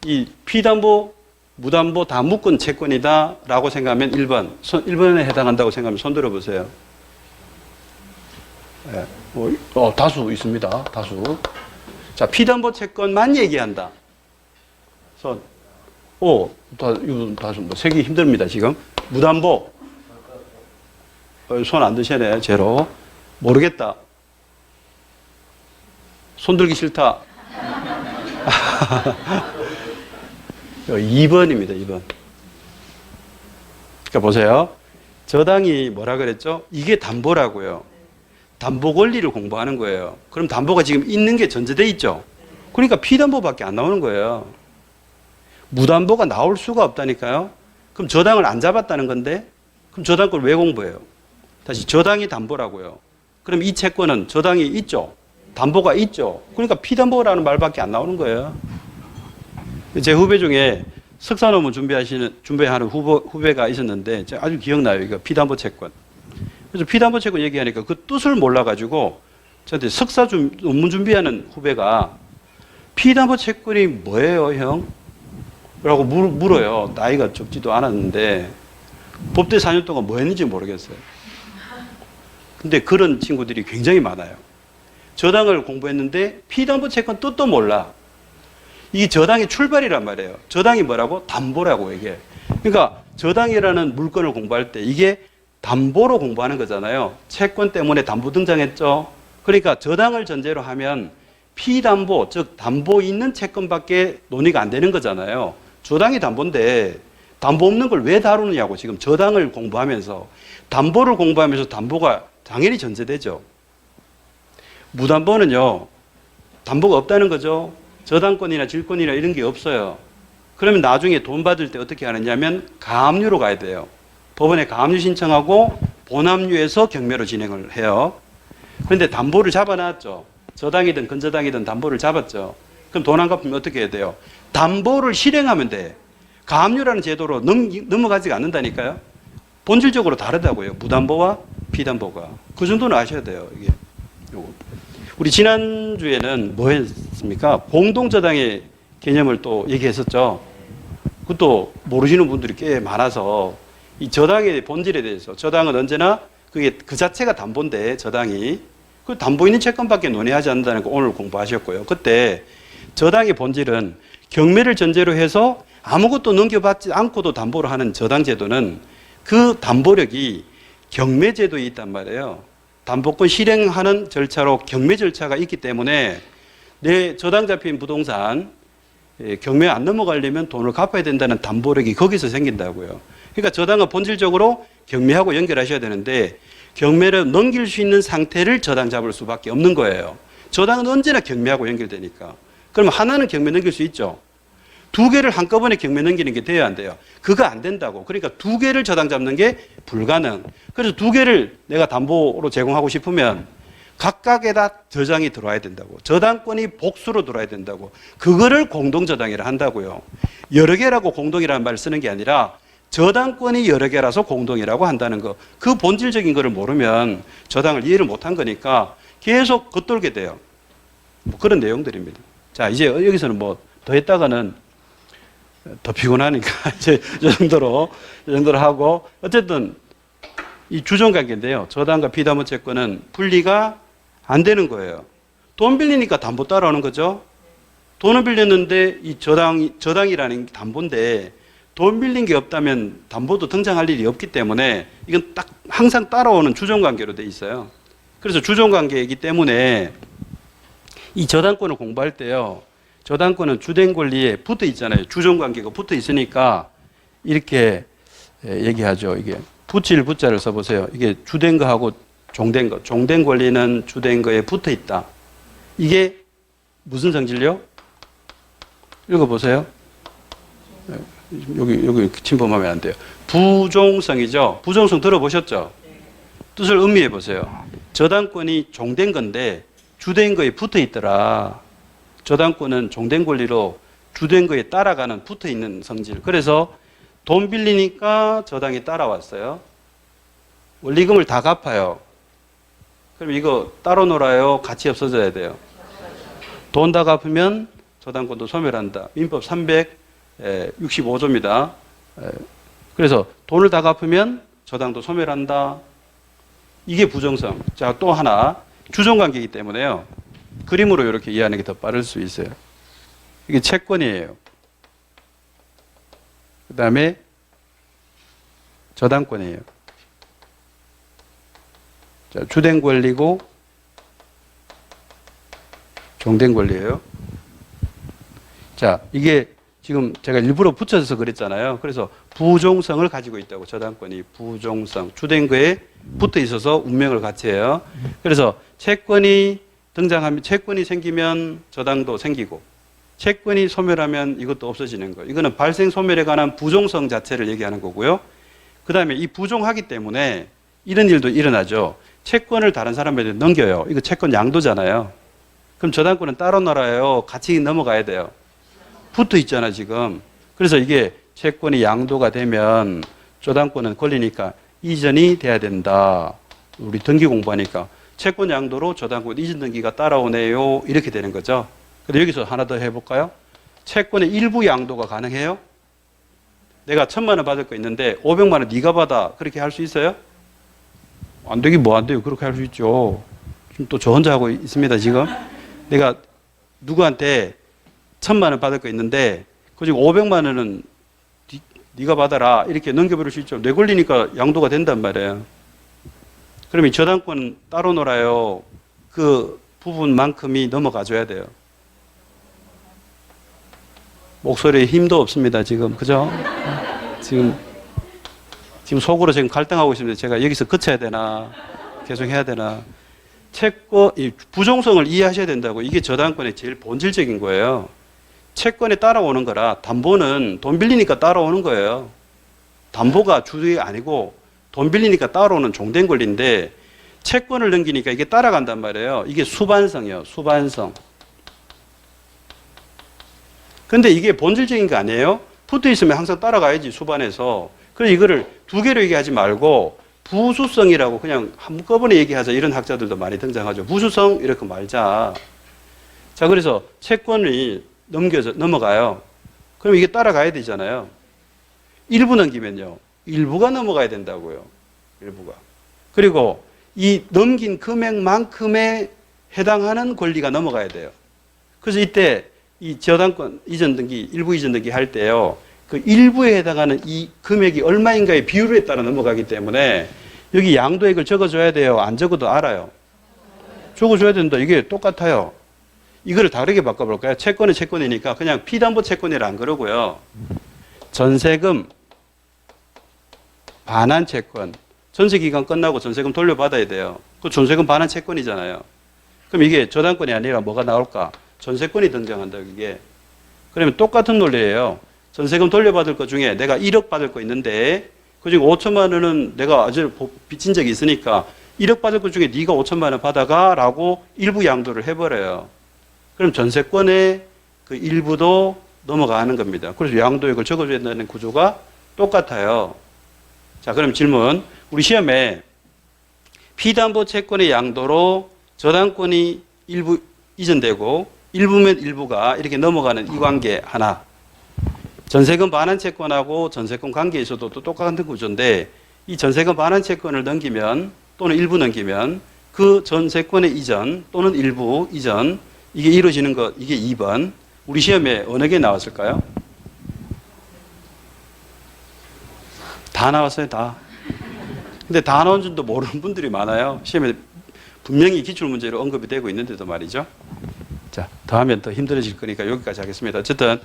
이 피담보, 무담보 다 묶은 채권이다 라고 생각하면 1번. 1번에 해당한다고 생각하면 손 들어보세요. 네. 다수 있습니다. 다수. 자, 피담보 채권만 얘기한다. 손. 이거 다수 세기 힘듭니다, 지금. 무담보. 손 안 드시네, 제로. 모르겠다. 손 들기 싫다. 2번입니다, 2번. 그러니까 보세요. 저당이 뭐라 그랬죠? 이게 담보라고요. 담보 권리를 공부하는 거예요. 그럼 담보가 지금 있는 게 전제돼 있죠? 그러니까 피담보밖에 안 나오는 거예요. 무담보가 나올 수가 없다니까요. 그럼 저당을 안 잡았다는 건데, 그럼 저당권 왜 공부해요? 다시 저당이 담보라고요. 그럼 이 채권은 저당이 있죠? 담보가 있죠? 그러니까 피담보라는 말밖에 안 나오는 거예요. 제 후배 중에 석사 논문 준비하는 후배가 있었는데, 제가 아주 기억나요. 이거 피담보 채권. 그래서 피담보 채권 얘기하니까 그 뜻을 몰라가지고 저한테 석사 논문 준비하는 후배가 피담보 채권이 뭐예요, 형? 라고 물어요. 나이가 적지도 않았는데 법대 4년 동안 뭐 했는지 모르겠어요. 근데 그런 친구들이 굉장히 많아요. 저당을 공부했는데 피담보 채권 뜻도 몰라. 이게 저당의 출발이란 말이에요. 저당이 뭐라고? 담보라고 이게. 그러니까 저당이라는 물건을 공부할 때 이게 담보로 공부하는 거잖아요. 채권 때문에 담보 등장했죠. 그러니까 저당을 전제로 하면 피담보, 즉 담보 있는 채권밖에 논의가 안 되는 거잖아요. 저당이 담보인데 담보 없는 걸 왜 다루느냐고. 지금 저당을 공부하면서 담보를 공부하면서 담보가 당연히 전제되죠. 무담보는요, 담보가 없다는 거죠. 저당권이나 질권이나 이런 게 없어요. 그러면 나중에 돈 받을 때 어떻게 하느냐면 가압류로 가야 돼요. 법원에 가압류 신청하고 본압류에서 경매로 진행을 해요. 그런데 담보를 잡아놨죠. 저당이든 건저당이든 담보를 잡았죠. 그럼 돈 안 갚으면 어떻게 해야 돼요? 담보를 실행하면 돼. 가압류라는 제도로 넘어가지가 않는다니까요. 본질적으로 다르다고요. 무담보와 피담보가. 그 정도는 아셔야 돼요. 이게. 우리 지난주에는 뭐 했습니까? 공동저당의 개념을 또 얘기했었죠. 그것도 모르시는 분들이 꽤 많아서 이 저당의 본질에 대해서, 저당은 언제나 그게 그 자체가 담보인데 저당이 그 담보 있는 채권밖에 논의하지 않는다는 거 오늘 공부하셨고요. 그때 저당의 본질은 경매를 전제로 해서 아무것도 넘겨받지 않고도 담보를 하는 저당제도는 그 담보력이 경매제도에 있단 말이에요. 담보권 실행하는 절차로 경매 절차가 있기 때문에 내 저당 잡힌 부동산 경매 안 넘어가려면 돈을 갚아야 된다는 담보력이 거기서 생긴다고요. 그러니까 저당은 본질적으로 경매하고 연결하셔야 되는데 경매를 넘길 수 있는 상태를 저당 잡을 수밖에 없는 거예요. 저당은 언제나 경매하고 연결되니까. 그럼 하나는 경매 넘길 수 있죠. 두 개를 한꺼번에 경매 넘기는 게 돼야 안 돼요. 그거 안 된다고. 그러니까 두 개를 저당 잡는 게 불가능. 그래서 두 개를 내가 담보로 제공하고 싶으면 각각에다 저당이 들어와야 된다고. 저당권이 복수로 들어와야 된다고. 그거를 공동저당이라 한다고요. 여러 개라고 공동이라는 말을 쓰는 게 아니라 저당권이 여러 개라서 공동이라고 한다는 거. 그 본질적인 거를 모르면 저당을 이해를 못한 거니까 계속 겉돌게 돼요. 뭐 그런 내용들입니다. 자, 이제 여기서는 뭐 더 했다가는 더 피곤하니까 이제 이 정도로 하고, 어쨌든 이 주종관계인데요. 저당과 피담보 채권은 분리가 안 되는 거예요. 돈 빌리니까 담보 따라오는 거죠. 돈을 빌렸는데 이 저당이라는 게 담보인데 돈 빌린 게 없다면 담보도 등장할 일이 없기 때문에 이건 딱 항상 따라오는 주종관계로 돼 있어요. 그래서 주종관계이기 때문에 이 저당권을 공부할 때요. 저당권은 주된 권리에 붙어 있잖아요. 주종관계가 붙어 있으니까 이렇게 얘기하죠. 이게 붙일 붙자를 써보세요. 이게 주된 거하고 종된 거. 종된 권리는 주된 거에 붙어 있다. 이게 무슨 성질요? 읽어보세요. 여기 침범하면 안 돼요. 부종성이죠. 부종성 들어보셨죠? 뜻을 음미해 보세요. 저당권이 종된 건데 주된 거에 붙어 있더라. 저당권은 종된 권리로 주된 거에 따라가는 붙어 있는 성질. 그래서 돈 빌리니까 저당이 따라왔어요. 원리금을 다 갚아요. 그럼 이거 따로 놀아요? 같이 없어져야 돼요? 돈 다 갚으면 저당권도 소멸한다. 민법 365조입니다. 그래서 돈을 다 갚으면 저당도 소멸한다. 이게 부정성. 자, 또 하나. 주종관계이기 때문에요. 그림으로 이렇게 이해하는 게 더 빠를 수 있어요. 이게 채권이에요. 그 다음에 저당권이에요. 자, 주된 권리고 종된 권리예요. 자, 이게 지금 제가 일부러 붙여서 그랬잖아요. 그래서 부종성을 가지고 있다고. 저당권이 부종성. 주된 거에 붙어 있어서 운명을 같이 해요. 그래서 채권이 등장하면, 채권이 생기면 저당도 생기고, 채권이 소멸하면 이것도 없어지는 거예요. 이거는 발생 소멸에 관한 부종성 자체를 얘기하는 거고요. 그 다음에 이 부종하기 때문에 이런 일도 일어나죠. 채권을 다른 사람에게 넘겨요. 이거 채권 양도잖아요. 그럼 저당권은 따로 놀아요? 같이 넘어가야 돼요? 붙어 있잖아, 지금. 그래서 이게 채권이 양도가 되면 저당권은 걸리니까 이전이 돼야 된다. 우리 등기 공부하니까. 채권 양도로 저당권 이전 등기가 따라오네요. 이렇게 되는 거죠. 근데 여기서 하나 더 해볼까요? 채권의 일부 양도가 가능해요? 내가 1,000만 원 받을 거 있는데 500만 원 네가 받아. 그렇게 할 수 있어요? 안 되긴 뭐 안 돼요. 그렇게 할 수 있죠. 지금 또 저 혼자 하고 있습니다, 지금. 내가 누구한테 1,000만 원 받을 거 있는데 그 지금 500만 원은 네가 받아라. 이렇게 넘겨버릴 수 있죠. 내 권리니까 양도가 된단 말이에요. 그러면 저당권 따로 놀아요. 그 부분만큼이 넘어가줘야 돼요. 목소리에 힘도 없습니다, 지금. 그죠? 지금 속으로 지금 갈등하고 있습니다. 제가 여기서 그쳐야 되나, 계속 해야 되나. 채권, 부종성을 이해하셔야 된다고. 이게 저당권의 제일 본질적인 거예요. 채권에 따라오는 거라, 담보는 돈 빌리니까 따라오는 거예요. 담보가 주의 아니고 돈 빌리니까 따라오는 종된 권리인데 채권을 넘기니까 이게 따라간단 말이에요. 이게 수반성이에요. 수반성. 근데 이게 본질적인 거 아니에요? 붙어 있으면 항상 따라가야지, 수반에서. 그래서 이거를 두 개로 얘기하지 말고 부수성이라고 그냥 한꺼번에 얘기하자. 이런 학자들도 많이 등장하죠. 부수성 이렇게 말자. 자, 그래서 채권이 넘어가요. 그럼 이게 따라가야 되잖아요. 일부 넘기면요. 일부가 넘어가야 된다고요. 일부가. 그리고 이 넘긴 금액만큼에 해당하는 권리가 넘어가야 돼요. 그래서 이때 이 저당권 이전 등기, 일부 이전 등기 할 때요. 그 일부에 해당하는 이 금액이 얼마인가의 비율에 따라 넘어가기 때문에 여기 양도액을 적어줘야 돼요. 안 적어도 알아요. 적어줘야 된다. 이게 똑같아요. 이거를 다르게 바꿔볼까요? 채권은 채권이니까 그냥 피담보 채권이라 안 그러고요. 전세금, 반환 채권. 전세 기간 끝나고 전세금 돌려받아야 돼요. 그 전세금 반환 채권이잖아요. 그럼 이게 저당권이 아니라 뭐가 나올까? 전세권이 등장한다, 이게. 그러면 똑같은 논리예요. 전세금 돌려받을 것 중에 내가 1억 받을 거 있는데 그중에 5천만 원은 내가 아주 빚진 적이 있으니까 1억 받을 것 중에 네가 5천만 원 받아가라고 일부 양도를 해버려요. 그럼 전세권의 그 일부도 넘어가는 겁니다. 그래서 양도액을 적어줘야 된다는 구조가 똑같아요. 자, 그럼 질문. 우리 시험에 피담보 채권의 양도로 저당권이 일부 이전되고 일부면 일부가 이렇게 넘어가는 이 관계 하나. 전세금 반환 채권하고 전세권 관계에서도 또 똑같은 구조인데 이 전세금 반환 채권을 넘기면 또는 일부 넘기면 그 전세권의 이전 또는 일부 이전 이게 이루어지는 것 이게 2번. 우리 시험에 어느 게 나왔을까요? 다 나왔어요, 다. 근데 다 나온 줄도 모르는 분들이 많아요. 시험에 분명히 기출문제로 언급이 되고 있는데도 말이죠. 자, 더 하면 더 힘들어질 거니까 여기까지 하겠습니다. 어쨌든,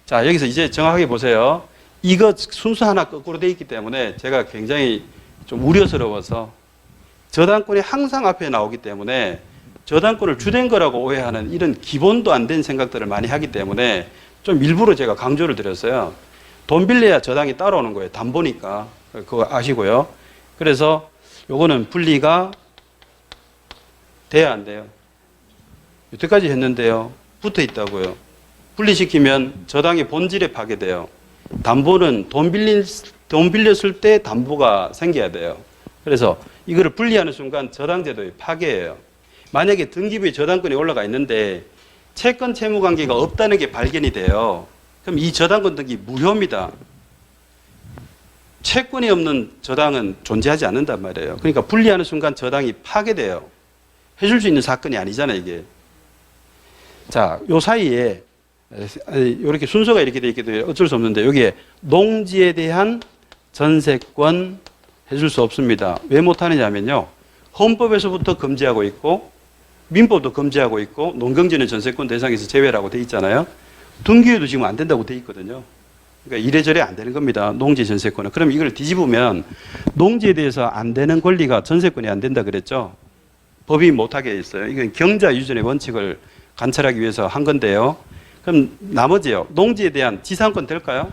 자, 여기서 이제 정확하게 보세요. 이거 순서 하나 거꾸로 돼 있기 때문에 제가 굉장히 좀 우려스러워서 저당권이 항상 앞에 나오기 때문에 저당권을 주된 거라고 오해하는 이런 기본도 안 된 생각들을 많이 하기 때문에 좀 일부러 제가 강조를 드렸어요. 돈 빌려야 저당이 따라오는 거예요. 담보니까. 그거 아시고요. 그래서 요거는 분리가 돼야 안 돼요. 여태까지 했는데요. 붙어 있다고요. 분리시키면 저당의 본질에 파괴돼요. 담보는 돈 빌렸을 때 담보가 생겨야 돼요. 그래서 이거를 분리하는 순간 저당제도의 파괴예요. 만약에 등기부에 저당권이 올라가 있는데 채권 채무 관계가 없다는 게 발견이 돼요. 그럼 이 저당권 등기 무효입니다. 채권이 없는 저당은 존재하지 않는단 말이에요. 그러니까 분리하는 순간 저당이 파괴돼요. 해줄 수 있는 사건이 아니잖아요, 이게. 자, 요 사이에 이렇게 순서가 이렇게 돼 있게 돼요. 어쩔 수 없는데 여기에 농지에 대한 전세권 해줄 수 없습니다. 왜 못하느냐면요. 헌법에서부터 금지하고 있고 민법도 금지하고 있고 농경지는 전세권 대상에서 제외라고 돼 있잖아요. 등기에도 지금 안 된다고 돼 있거든요. 그러니까 이래저래 안 되는 겁니다. 농지 전세권은. 그럼 이걸 뒤집으면 농지에 대해서 안 되는 권리가 전세권이 안 된다 그랬죠. 법이 못하게 있어요. 이건 경자 유전의 원칙을 관철하기 위해서 한 건데요. 그럼 나머지요. 농지에 대한 지상권 될까요?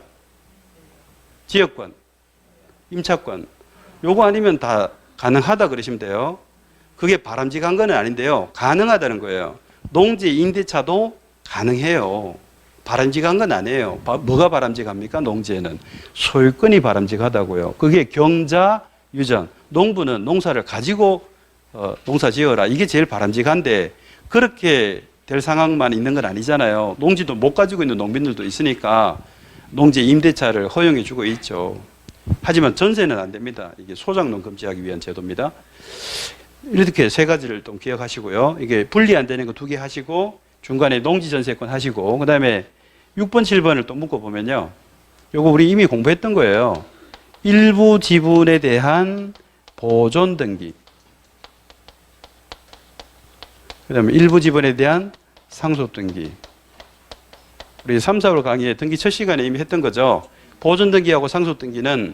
지역권, 임차권. 요거 아니면 다 가능하다 그러시면 돼요. 그게 바람직한 건 아닌데요. 가능하다는 거예요. 농지 임대차도 가능해요. 바람직한 건 아니에요. 뭐가 바람직합니까? 농지에는 소유권이 바람직하다고요. 그게 경자 유전. 농부는 농사를 가지고 농사 지어라. 이게 제일 바람직한데 그렇게 될 상황만 있는 건 아니잖아요. 농지도 못 가지고 있는 농민들도 있으니까 농지 임대차를 허용해 주고 있죠. 하지만 전세는 안 됩니다. 이게 소장농 금지하기 위한 제도입니다. 이렇게 세 가지를 좀 기억하시고요. 이게 분리 안 되는 거 2개 하시고 중간에 농지 전세권 하시고 그다음에 6번, 7번을 또 묶어보면요. 요거 우리 이미 공부했던 거예요. 일부 지분에 대한 보존 등기. 그 다음에 일부 지분에 대한 상속 등기. 우리 3, 4월 강의에 등기 첫 시간에 이미 했던 거죠. 보존 등기하고 상속 등기는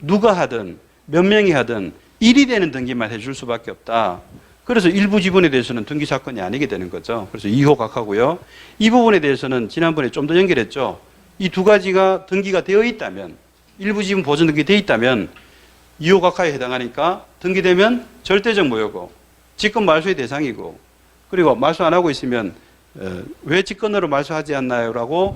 누가 하든 몇 명이 하든 일이 되는 등기만 해줄 수밖에 없다. 그래서 일부 지분에 대해서는 등기 사건이 아니게 되는 거죠. 그래서 2호 각하고요. 이 부분에 대해서는 지난번에 좀 더 연결했죠. 이 두 가지가 등기가 되어 있다면 일부 지분 보존 등기 되어 있다면 2호 각하에 해당하니까 등기되면 절대적 무효고 직권 말소의 대상이고 그리고 말소 안 하고 있으면 왜 직권으로 말소하지 않나요? 라고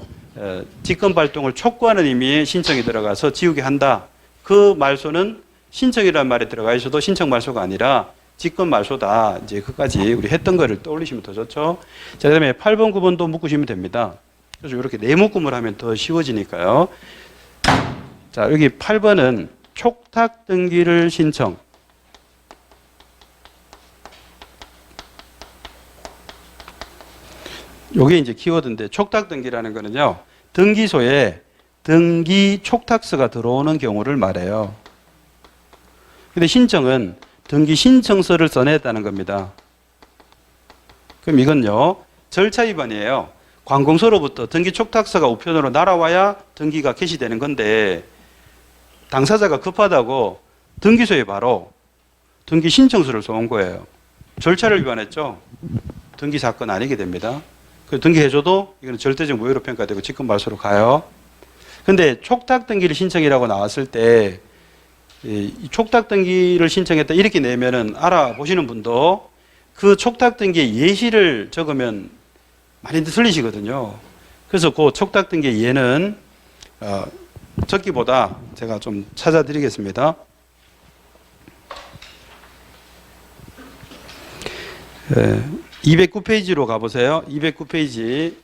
직권 발동을 촉구하는 의미의 신청이 들어가서 지우게 한다. 그 말소는 신청이라는 말에 들어가 있어도 신청 말소가 아니라 직권 말소다. 이제 그까지 우리 했던 거를 떠올리시면 더 좋죠. 자, 그다음에 8번, 9번도 묶으시면 됩니다. 그래서 이렇게 네 묶음을 하면 더 쉬워지니까요. 자, 여기 8번은 촉탁 등기를 신청. 요게 이제 키워드인데 촉탁 등기라는 거는요. 등기소에 등기 촉탁서가 들어오는 경우를 말해요. 근데 신청은 등기 신청서를 써냈다는 겁니다. 그럼 이건요. 절차 위반이에요. 관공서로부터 등기 촉탁서가 우편으로 날아와야 등기가 개시되는 건데 당사자가 급하다고 등기소에 바로 등기 신청서를 써온 거예요. 절차를 위반했죠. 등기 사건 아니게 됩니다. 그 등기해줘도 이거는 절대적 무효로 평가되고 직권 말소로 가요. 근데 촉탁 등기를 신청이라고 나왔을 때 이 촉탁 등기를 신청했다 이렇게 내면은 알아보시는 분도 그 촉탁 등기의 예시를 적으면 많이들 틀리시거든요. 그래서 그 촉탁 등기의 예는 적기보다 제가 좀 찾아드리겠습니다. 209페이지로 가보세요. 209페이지.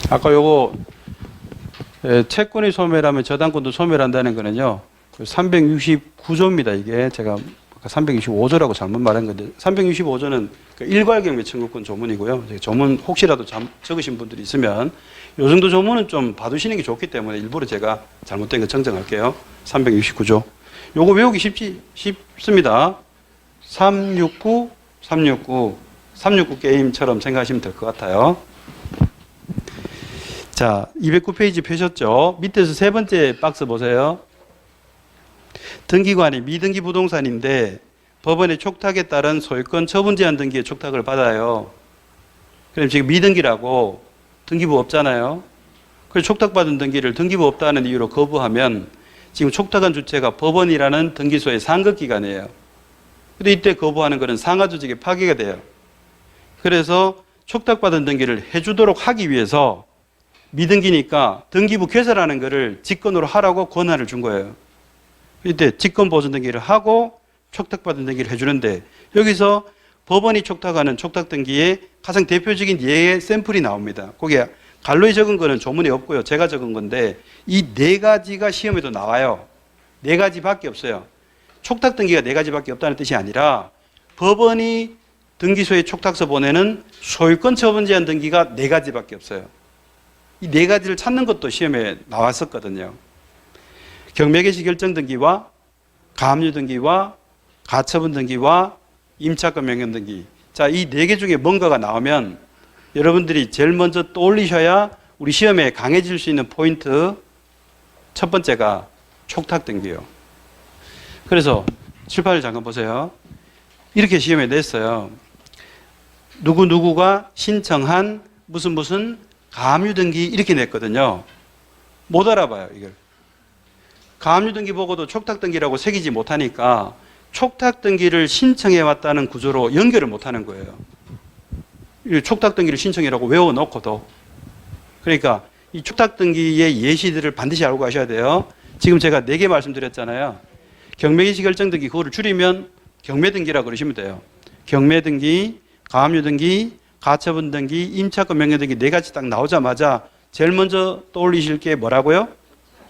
아까 요거 채권이 소멸하면 저당권도 소멸한다는 거는요. 369조입니다. 이게 제가 365조라고 잘못 말한 건데 365조는 일괄경매 청구권 조문이고요. 조문 혹시라도 적으신 분들이 있으면 요 정도 조문은 좀 봐두시는 게 좋기 때문에 일부러 제가 잘못된 거 정정할게요. 369조. 요거 외우기 쉽습니다. 369 게임처럼 생각하시면 될 것 같아요. 자, 209페이지 펴셨죠? 밑에서 세 번째 박스 보세요. 등기관이 미등기 부동산인데 법원의 촉탁에 따른 소유권 처분 제한 등기의 촉탁을 받아요. 그럼 지금 미등기라고 등기부 없잖아요. 그래서 촉탁받은 등기를 등기부 없다는 이유로 거부하면 지금 촉탁한 주체가 법원이라는 등기소의 상급기관이에요. 근데 이때 거부하는 것은 상하조직의 파기가 돼요. 그래서 촉탁받은 등기를 해주도록 하기 위해서 미등기니까 등기부 개설하는 것을 직권으로 하라고 권한을 준 거예요. 이때 직권 보존 등기를 하고 촉탁받은 등기를 해주는데 여기서 법원이 촉탁하는 촉탁 등기의 가장 대표적인 예의 샘플이 나옵니다. 거기에 갈로에 적은 거는 조문이 없고요. 제가 적은 건데 이 네 가지가 시험에도 나와요. 네 가지밖에 없어요. 촉탁 등기가 네 가지밖에 없다는 뜻이 아니라 법원이 등기소에 촉탁서 보내는 소유권 처분 제한 등기가 네 가지밖에 없어요. 이 네 가지를 찾는 것도 시험에 나왔었거든요. 경매개시 결정 등기와 가압류 등기와 가처분 등기와 임차권 명령 등기. 자, 이 네 개 중에 뭔가가 나오면 여러분들이 제일 먼저 떠올리셔야 우리 시험에 강해질 수 있는 포인트 첫 번째가 촉탁 등기예요. 그래서 칠판을 잠깐 보세요. 이렇게 시험에 냈어요. 누구누구가 신청한 무슨 가압류 등기 이렇게 냈거든요. 못 알아봐요, 이걸. 가압류 등기 보고도 촉탁 등기라고 새기지 못하니까 촉탁 등기를 신청해 왔다는 구조로 연결을 못하는 거예요. 촉탁 등기를 신청이라고 외워놓고도. 그러니까 이 촉탁 등기의 예시들을 반드시 알고 가셔야 돼요. 지금 제가 4개 말씀드렸잖아요. 경매개시 결정 등기, 그거를 줄이면 경매 등기라고 그러시면 돼요. 경매 등기, 가압류 등기, 가처분 등기, 임차권 명령 등기 4가지 딱 나오자마자 제일 먼저 떠올리실 게 뭐라고요?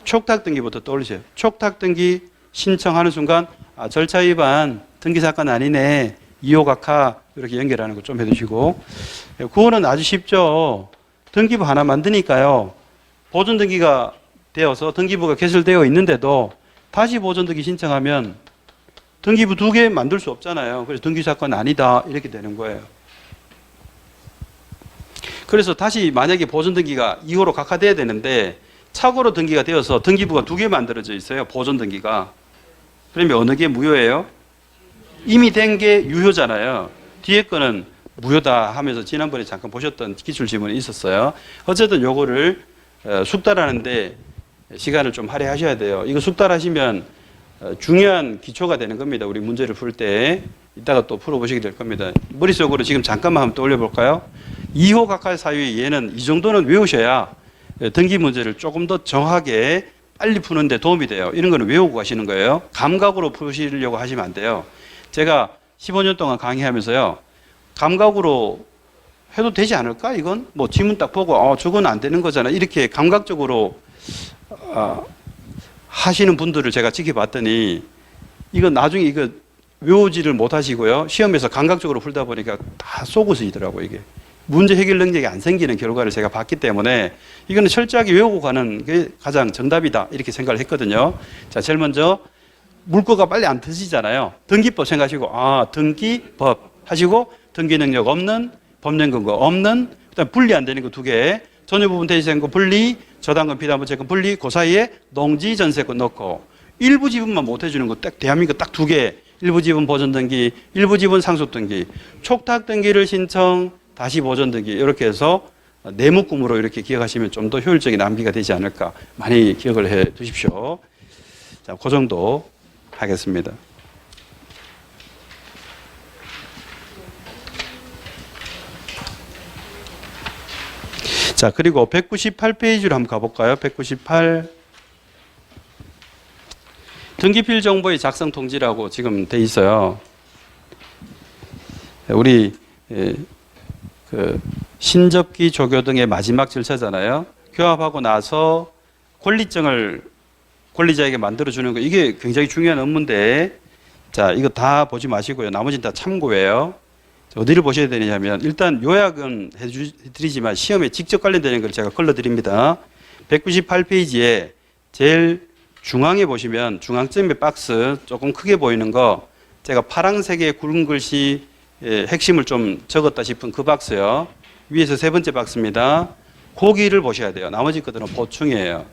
촉탁 등기부터 떠올리세요. 촉탁 등기 신청하는 순간 절차 위반 등기 사건 아니네. 2호 각하 이렇게 연결하는 거 좀 해두시고. 그거는 아주 쉽죠. 등기부 하나 만드니까요. 보존 등기가 되어서 등기부가 개설되어 있는데도 다시 보존 등기 신청하면 등기부 2개 만들 수 없잖아요. 그래서 등기 사건 아니다 이렇게 되는 거예요. 그래서 다시 만약에 보존 등기가 2호로 각하돼야 되는데 착오로 등기가 되어서 등기부가 2개 만들어져 있어요. 보존 등기가. 그러면 어느 게 무효예요? 이미 된 게 유효잖아요. 뒤에 거는 무효다 하면서 지난번에 잠깐 보셨던 기출 지문이 있었어요. 어쨌든 요거를 숙달하는데 시간을 좀 할애하셔야 돼요. 이거 숙달하시면 중요한 기초가 되는 겁니다. 우리 문제를 풀 때. 이따가 또 풀어보시게 될 겁니다. 머릿속으로 지금 잠깐만 한번 떠올려 볼까요? 2호 각하 사유의 예는 이 정도는 외우셔야 등기 문제를 조금 더 정확하게 빨리 푸는데 도움이 돼요. 이런 거는 외우고 가시는 거예요. 감각으로 푸시려고 하시면 안 돼요. 제가 15년 동안 강의하면서요. 감각으로 해도 되지 않을까? 이건 뭐 지문 딱 보고 저건 안 되는 거잖아. 이렇게 감각적으로 하시는 분들을 제가 지켜봤더니 이거 나중에 이거 외우지를 못하시고요. 시험에서 감각적으로 풀다 보니까 다 속으시더라고요. 이게 문제 해결 능력이 안 생기는 결과를 제가 봤기 때문에 이거는 철저하게 외우고 가는 게 가장 정답이다 이렇게 생각을 했거든요. 자, 제일 먼저 물거가 빨리 안 터지잖아요. 등기법 생각하시고 등기법 하시고 등기 능력 없는, 법령 근거 없는, 그다음 분리 안 되는 거 2개, 전유 부분 대지재산권 분리, 저당권 피담보채권 분리, 그 사이에 농지 전세권 넣고 일부 지분만 못 해주는 거 딱 대한민국 딱 2개. 일부 지분 보존 등기, 일부 지분 상속 등기, 촉탁 등기를 신청, 다시 보존 등기 이렇게 해서 내묶음으로 이렇게 기억하시면 좀 더 효율적인 암기가 되지 않을까 많이 기억을 해 두십시오. 자, 그 정도 하겠습니다. 자, 그리고 198페이지로 한번 가볼까요? 198. 등기필 정보의 작성 통지라고 지금 돼 있어요. 우리 그 신접기 조교 등의 마지막 절차잖아요. 교합하고 나서 권리증을 권리자에게 만들어주는 거, 이게 굉장히 중요한 업무인데, 자, 이거 다 보지 마시고요. 나머지는 다 참고예요. 어디를 보셔야 되냐면, 일단 요약은 해드리지만 시험에 직접 관련되는 걸 제가 걸러드립니다. 198페이지에 제일 중앙에 보시면 중앙점의 박스 조금 크게 보이는 거, 제가 파란색의 굵은 글씨 핵심을 좀 적었다 싶은 그 박스요. 위에서 세 번째 박스입니다. 거기를 보셔야 돼요. 나머지 것들은 보충이에요.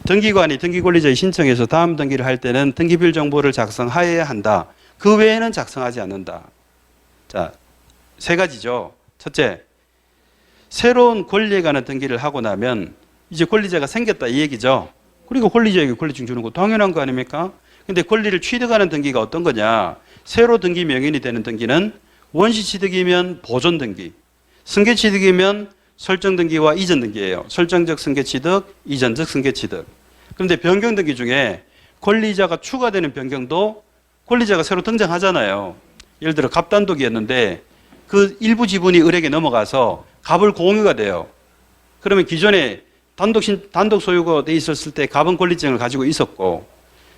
등기관이 등기권리자의 신청에서 다음 등기를 할 때는 등기필 정보를 작성하여야 한다. 그 외에는 작성하지 않는다. 자, 세 가지죠. 첫째, 새로운 권리에 관한 등기를 하고 나면 이제 권리자가 생겼다 이 얘기죠. 그리고 권리자에게 권리증 주는 거 당연한 거 아닙니까? 근데 권리를 취득하는 등기가 어떤 거냐? 새로 등기 명인이 되는 등기는 원시 취득이면 보존 등기, 승계 취득이면 설정 등기와 이전 등기예요. 설정적 승계 취득, 이전적 승계 취득. 그런데 변경 등기 중에 권리자가 추가되는 변경도 권리자가 새로 등장하잖아요. 예를 들어 갑단독이었는데 그 일부 지분이 을에게 넘어가서 갑을 공유가 돼요. 그러면 기존에 단독 소유가 돼 있었을 때 갑은 권리증을 가지고 있었고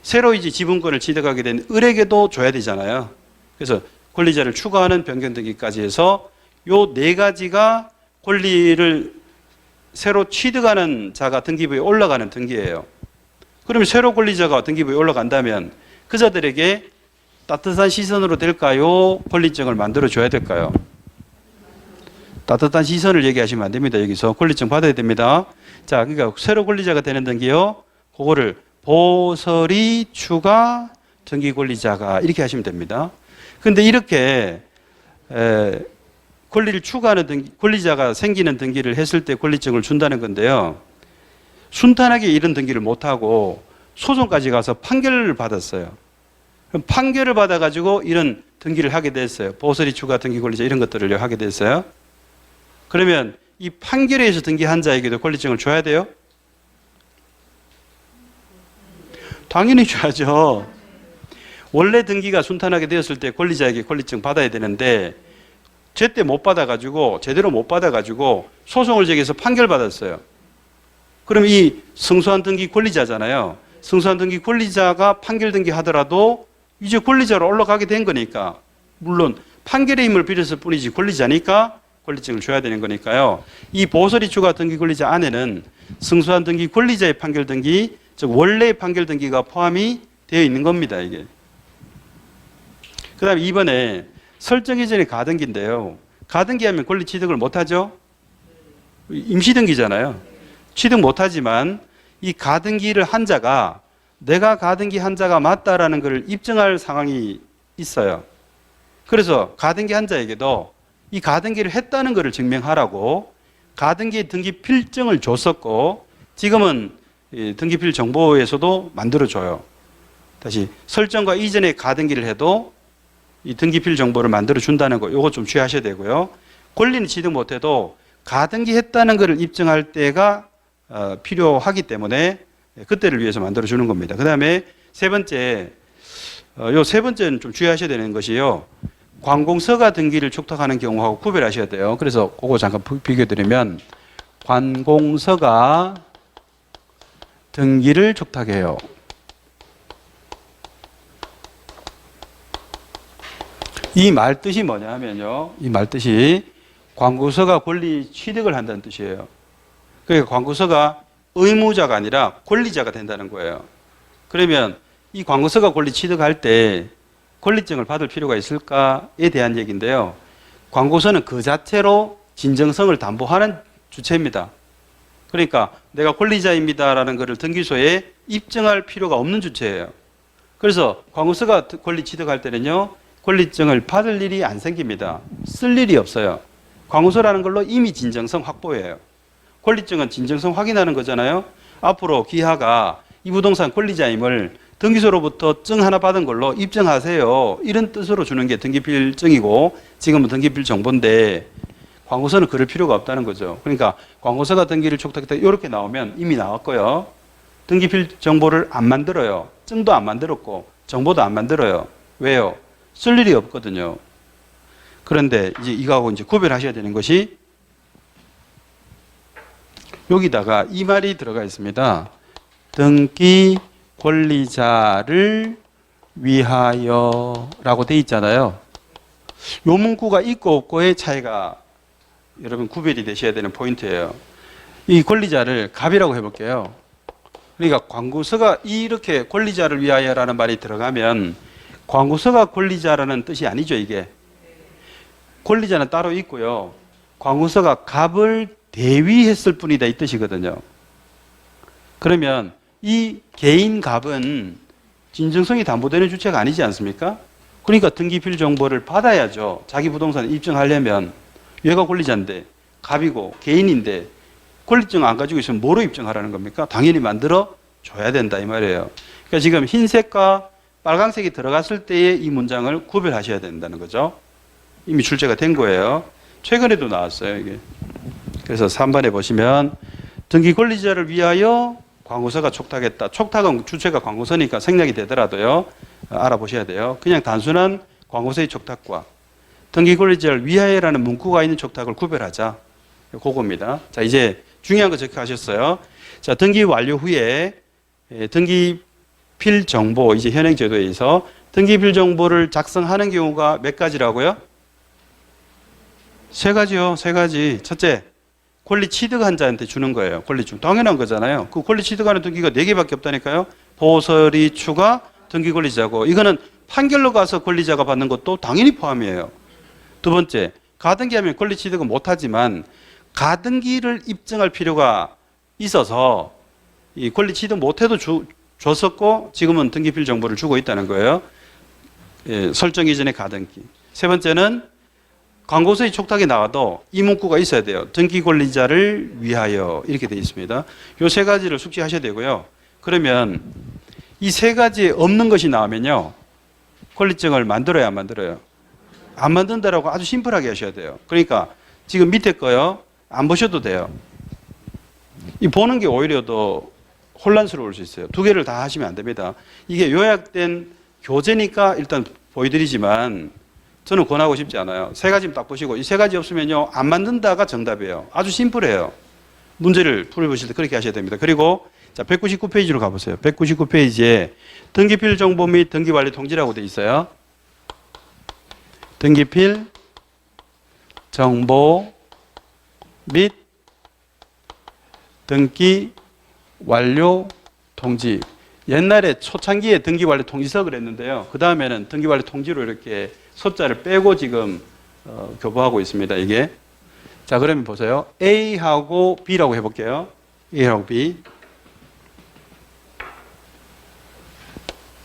새로 이제 지분권을 취득하게 된 을에게도 줘야 되잖아요. 그래서 권리자를 추가하는 변경 등기까지 해서 요 네 가지가 권리를 새로 취득하는 자가 등기부에 올라가는 등기예요. 그러면 새로 권리자가 등기부에 올라간다면 그 자들에게 따뜻한 시선으로 될까요? 권리증을 만들어줘야 될까요? 따뜻한 시선을 얘기하시면 안 됩니다. 여기서 권리증 받아야 됩니다. 자, 그러니까 새로 권리자가 되는 등기요. 그거를 보설이 추가 등기 권리자가 이렇게 하시면 됩니다. 근데 이렇게 권리를 추가하는 등기, 권리자가 생기는 등기를 했을 때 권리증을 준다는 건데요. 순탄하게 이런 등기를 못하고 소송까지 가서 판결을 받았어요. 그럼 판결을 받아가지고 이런 등기를 하게 됐어요. 보설이 추가 등기 권리자 이런 것들을 하게 됐어요. 그러면 이 판결에 의해서 등기한 자에게도 권리증을 줘야 돼요? 당연히 줘야죠. 원래 등기가 순탄하게 되었을 때 권리자에게 권리증 받아야 되는데 제때 못 받아가지고 제대로 못 받아가지고 소송을 제기해서 판결 받았어요. 그럼 이 승소한 등기 권리자잖아요. 승소한 등기 권리자가 판결 등기하더라도 이제 권리자로 올라가게 된 거니까 물론 판결의 힘을 빌었을 뿐이지 권리자니까 권리증을 줘야 되는 거니까요. 이 보설이 추가 등기 권리자 안에는 승소한 등기 권리자의 판결 등기, 즉 원래의 판결 등기가 포함이 되어 있는 겁니다. 이게. 그 다음에 이번에 설정 이전의 가등기인데요. 가등기하면 권리 취득을 못하죠? 임시등기잖아요. 취득 못하지만 이 가등기를 한 자가 내가 가등기 한 자가 맞다라는 것을 입증할 상황이 있어요. 그래서 가등기 한 자에게도 이 가등기를 했다는 것을 증명하라고 가등기 등기 필증을 줬었고 지금은 등기필 정보에서도 만들어줘요. 다시 설정과 이전에 가등기를 해도 이 등기필 정보를 만들어 준다는 거, 이거 좀 주의하셔야 되고요. 권리는 취득 못해도 가등기 했다는 것을 입증할 때가 필요하기 때문에 그때를 위해서 만들어 주는 겁니다. 그 다음에 세 번째, 요 세 번째는 좀 주의하셔야 되는 것이요. 관공서가 등기를 촉탁하는 경우하고 구별하셔야 돼요. 그래서 그거 잠깐 비교해 드리면 관공서가 등기를 촉탁해요. 이 말 뜻이 뭐냐 하면요. 이 말 뜻이 관공서가 권리 취득을 한다는 뜻이에요. 그러니까 관공서가 의무자가 아니라 권리자가 된다는 거예요. 그러면 이 관공서가 권리 취득할 때 권리증을 받을 필요가 있을까에 대한 얘기인데요. 관공서는 그 자체로 진정성을 담보하는 주체입니다. 그러니까 내가 권리자입니다라는 것을 등기소에 입증할 필요가 없는 주체예요. 그래서 광고서가 권리 취득할 때는요, 권리증을 받을 일이 안 생깁니다. 쓸 일이 없어요. 광고서라는 걸로 이미 진정성 확보예요. 권리증은 진정성 확인하는 거잖아요. 앞으로 기하가 이 부동산 권리자임을 등기소로부터 증 하나 받은 걸로 입증하세요. 이런 뜻으로 주는 게 등기필증이고 지금은 등기필 정보인데 광고서는 그럴 필요가 없다는 거죠. 그러니까 광고서가 등기를 촉탁했다 이렇게 나오면 이미 나왔고요. 등기필 정보를 안 만들어요. 증도 안 만들었고 정보도 안 만들어요. 왜요? 쓸 일이 없거든요. 그런데 이제 이거하고 이제 구별하셔야 되는 것이 여기다가 이 말이 들어가 있습니다. 등기 권리자를 위하여라고 돼 있잖아요. 요 문구가 있고 없고의 차이가 여러분 구별이 되셔야 되는 포인트예요. 이 권리자를 갑이라고 해볼게요. 그러니까 광고서가 이렇게 권리자를 위하여라는 말이 들어가면 광고서가 권리자라는 뜻이 아니죠, 이게. 권리자는 따로 있고요. 광고서가 갑을 대위했을 뿐이다 이 뜻이거든요. 그러면 이 개인 갑은 진정성이 담보되는 주체가 아니지 않습니까? 그러니까 등기필 정보를 받아야죠. 자기 부동산을 입증하려면 얘가 권리자인데 갑이고 개인인데 권리증 안 가지고 있으면 뭐로 입증하라는 겁니까? 당연히 만들어 줘야 된다 이 말이에요. 그러니까 지금 흰색과 빨간색이 들어갔을 때의 이 문장을 구별하셔야 된다는 거죠. 이미 출제가 된 거예요. 최근에도 나왔어요 이게. 그래서 3번에 보시면 등기 권리자를 위하여 광고서가 촉탁했다. 촉탁은 주체가 광고서니까 생략이 되더라도요. 알아보셔야 돼요. 그냥 단순한 광고서의 촉탁과 등기 권리자를 위하여라는 문구가 있는 촉탁을 구별하자. 그겁니다. 자, 이제 중요한 거 체크하셨어요. 자, 등기 완료 후에 등기필 정보, 이제 현행 제도에 의해서 등기필 정보를 작성하는 경우가 몇 가지라고요? 세 가지요. 세 가지. 첫째, 권리 취득한 자한테 주는 거예요. 권리증. 당연한 거잖아요. 그 권리 취득하는 등기가 4개밖에 없다니까요. 보서리 추가 등기 권리자고. 이거는 판결로 가서 권리자가 받는 것도 당연히 포함이에요. 두 번째, 가등기하면 권리 취득은 못하지만 가등기를 입증할 필요가 있어서 이 권리 취득 못해도 줬었고 지금은 등기필 정보를 주고 있다는 거예요. 예, 설정 이전의 가등기. 세 번째는 광고서의 촉탁이 나와도 이 문구가 있어야 돼요. 등기 권리자를 위하여 이렇게 되어 있습니다. 이 세 가지를 숙지하셔야 되고요. 그러면 이 세 가지에 없는 것이 나오면요. 권리증을 만들어야 안 만들어요? 안 만든다라고 아주 심플하게 하셔야 돼요. 그러니까 지금 밑에 거요. 안 보셔도 돼요. 이 보는 게 오히려 더 혼란스러울 수 있어요. 두 개를 다 하시면 안 됩니다. 이게 요약된 교재니까 일단 보여드리지만 저는 권하고 싶지 않아요. 세 가지만 딱 보시고 이 세 가지 없으면요. 안 만든다가 정답이에요. 아주 심플해요. 문제를 풀어보실 때 그렇게 하셔야 됩니다. 그리고 자 199페이지로 가보세요. 199페이지에 등기필 정보 및 등기관리 통지라고 되어 있어요. 등기필 정보 및 등기 완료 통지. 옛날에 초창기에 등기 완료 통지서 그랬는데요. 그 다음에는 등기 완료 통지로 이렇게 소자를 빼고 지금 교부하고 있습니다. 이게. 자, 그러면 보세요. A하고 B라고 해볼게요. A하고 B.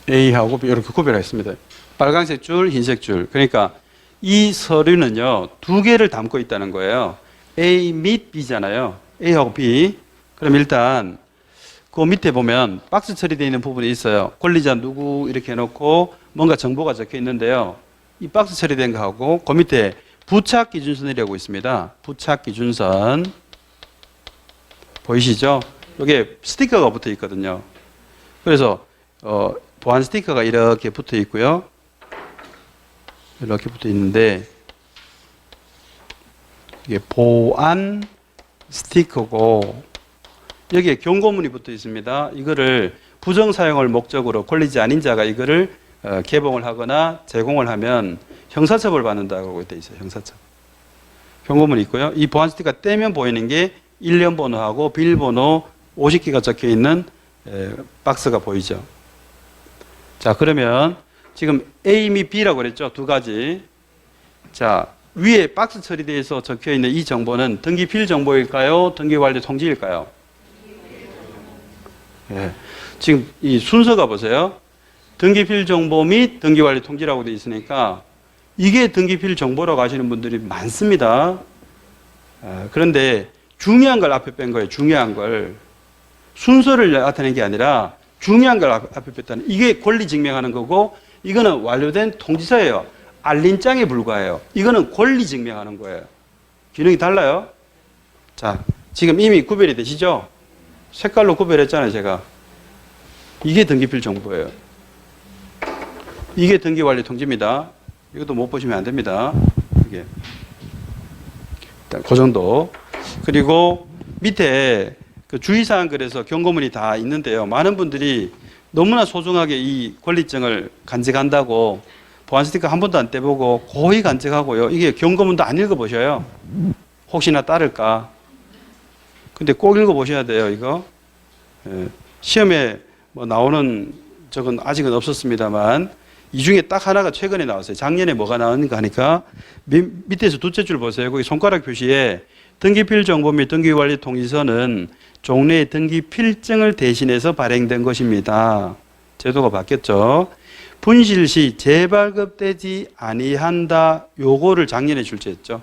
A하고 B 이렇게 구별했습니다. 빨간색 줄, 흰색 줄. 그러니까 이 서류는요. 두 개를 담고 있다는 거예요. A 및 B잖아요. A하고 B. 그럼 일단 그 밑에 보면 박스 처리되어 있는 부분이 있어요. 권리자 누구 이렇게 해놓고 뭔가 정보가 적혀 있는데요. 이 박스 처리된 거하고 그 밑에 부착 기준선이라고 있습니다. 부착 기준선 보이시죠? 여기에 스티커가 붙어 있거든요. 그래서 보안 스티커가 이렇게 붙어 있고요. 이렇게 붙어 있는데 이게 보안 스티커고 여기에 경고문이 붙어 있습니다. 이거를 부정 사용을 목적으로 권리자 아닌 자가 이거를 개봉을 하거나 제공을 하면 형사처벌 받는다고 되어 있어요. 형사처벌. 경고문이 있고요. 이 보안 스티커 떼면 보이는 게 일련 번호하고 비밀번호 50개가 적혀 있는 박스가 보이죠. 자, 그러면 지금 A 및 B라고 그랬죠. 두 가지. 자, 위에 박스 처리돼서 적혀 있는 이 정보는 등기필 정보일까요? 등기관리 통지일까요? 예. 지금 이 순서가 보세요. 등기필 정보 및 등기관리 통지라고 되어 있으니까 이게 등기필 정보라고 하시는 분들이 많습니다. 그런데 중요한 걸 앞에 뺀 거예요. 중요한 걸. 순서를 나타낸 게 아니라 중요한 걸 앞에 뺐다는 이게 권리 증명하는 거고 이거는 완료된 통지서예요. 알림장에 불과해요. 이거는 권리 증명하는 거예요. 기능이 달라요. 자, 지금 이미 구별이 되시죠? 색깔로 구별했잖아요, 제가. 이게 등기필 정보예요. 이게 등기관리 통지입니다. 이것도 못 보시면 안 됩니다. 이게. 일단 그 정도. 그리고 밑에 그 주의사항 그래서 경고문이 다 있는데요. 많은 분들이 너무나 소중하게 이 권리증을 간직한다고 보안 스티커 한 번도 안 떼보고 고의 간직하고요. 이게 경고문도 안 읽어보셔요. 혹시나 따를까. 근데 꼭 읽어보셔야 돼요, 이거. 시험에 뭐 나오는 적은 아직은 없었습니다만 이 중에 딱 하나가 최근에 나왔어요. 작년에 뭐가 나왔는가 하니까 밑에서 둘째 줄 보세요. 거기 손가락 표시에 등기필 정보 및 등기관리 통지서는 종래의 등기필증을 대신해서 발행된 것입니다. 제도가 바뀌었죠. 분실 시 재발급되지 아니한다. 요거를 작년에 출제했죠.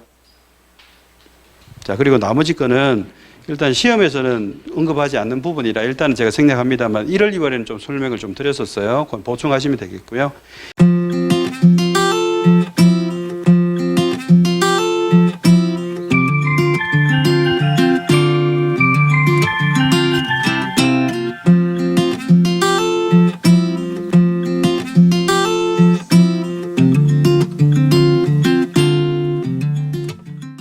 자, 그리고 나머지 거는 일단 시험에서는 언급하지 않는 부분이라 일단은 제가 생략합니다만 1월, 2월에는 좀 설명을 좀 드렸었어요. 그건 보충하시면 되겠고요.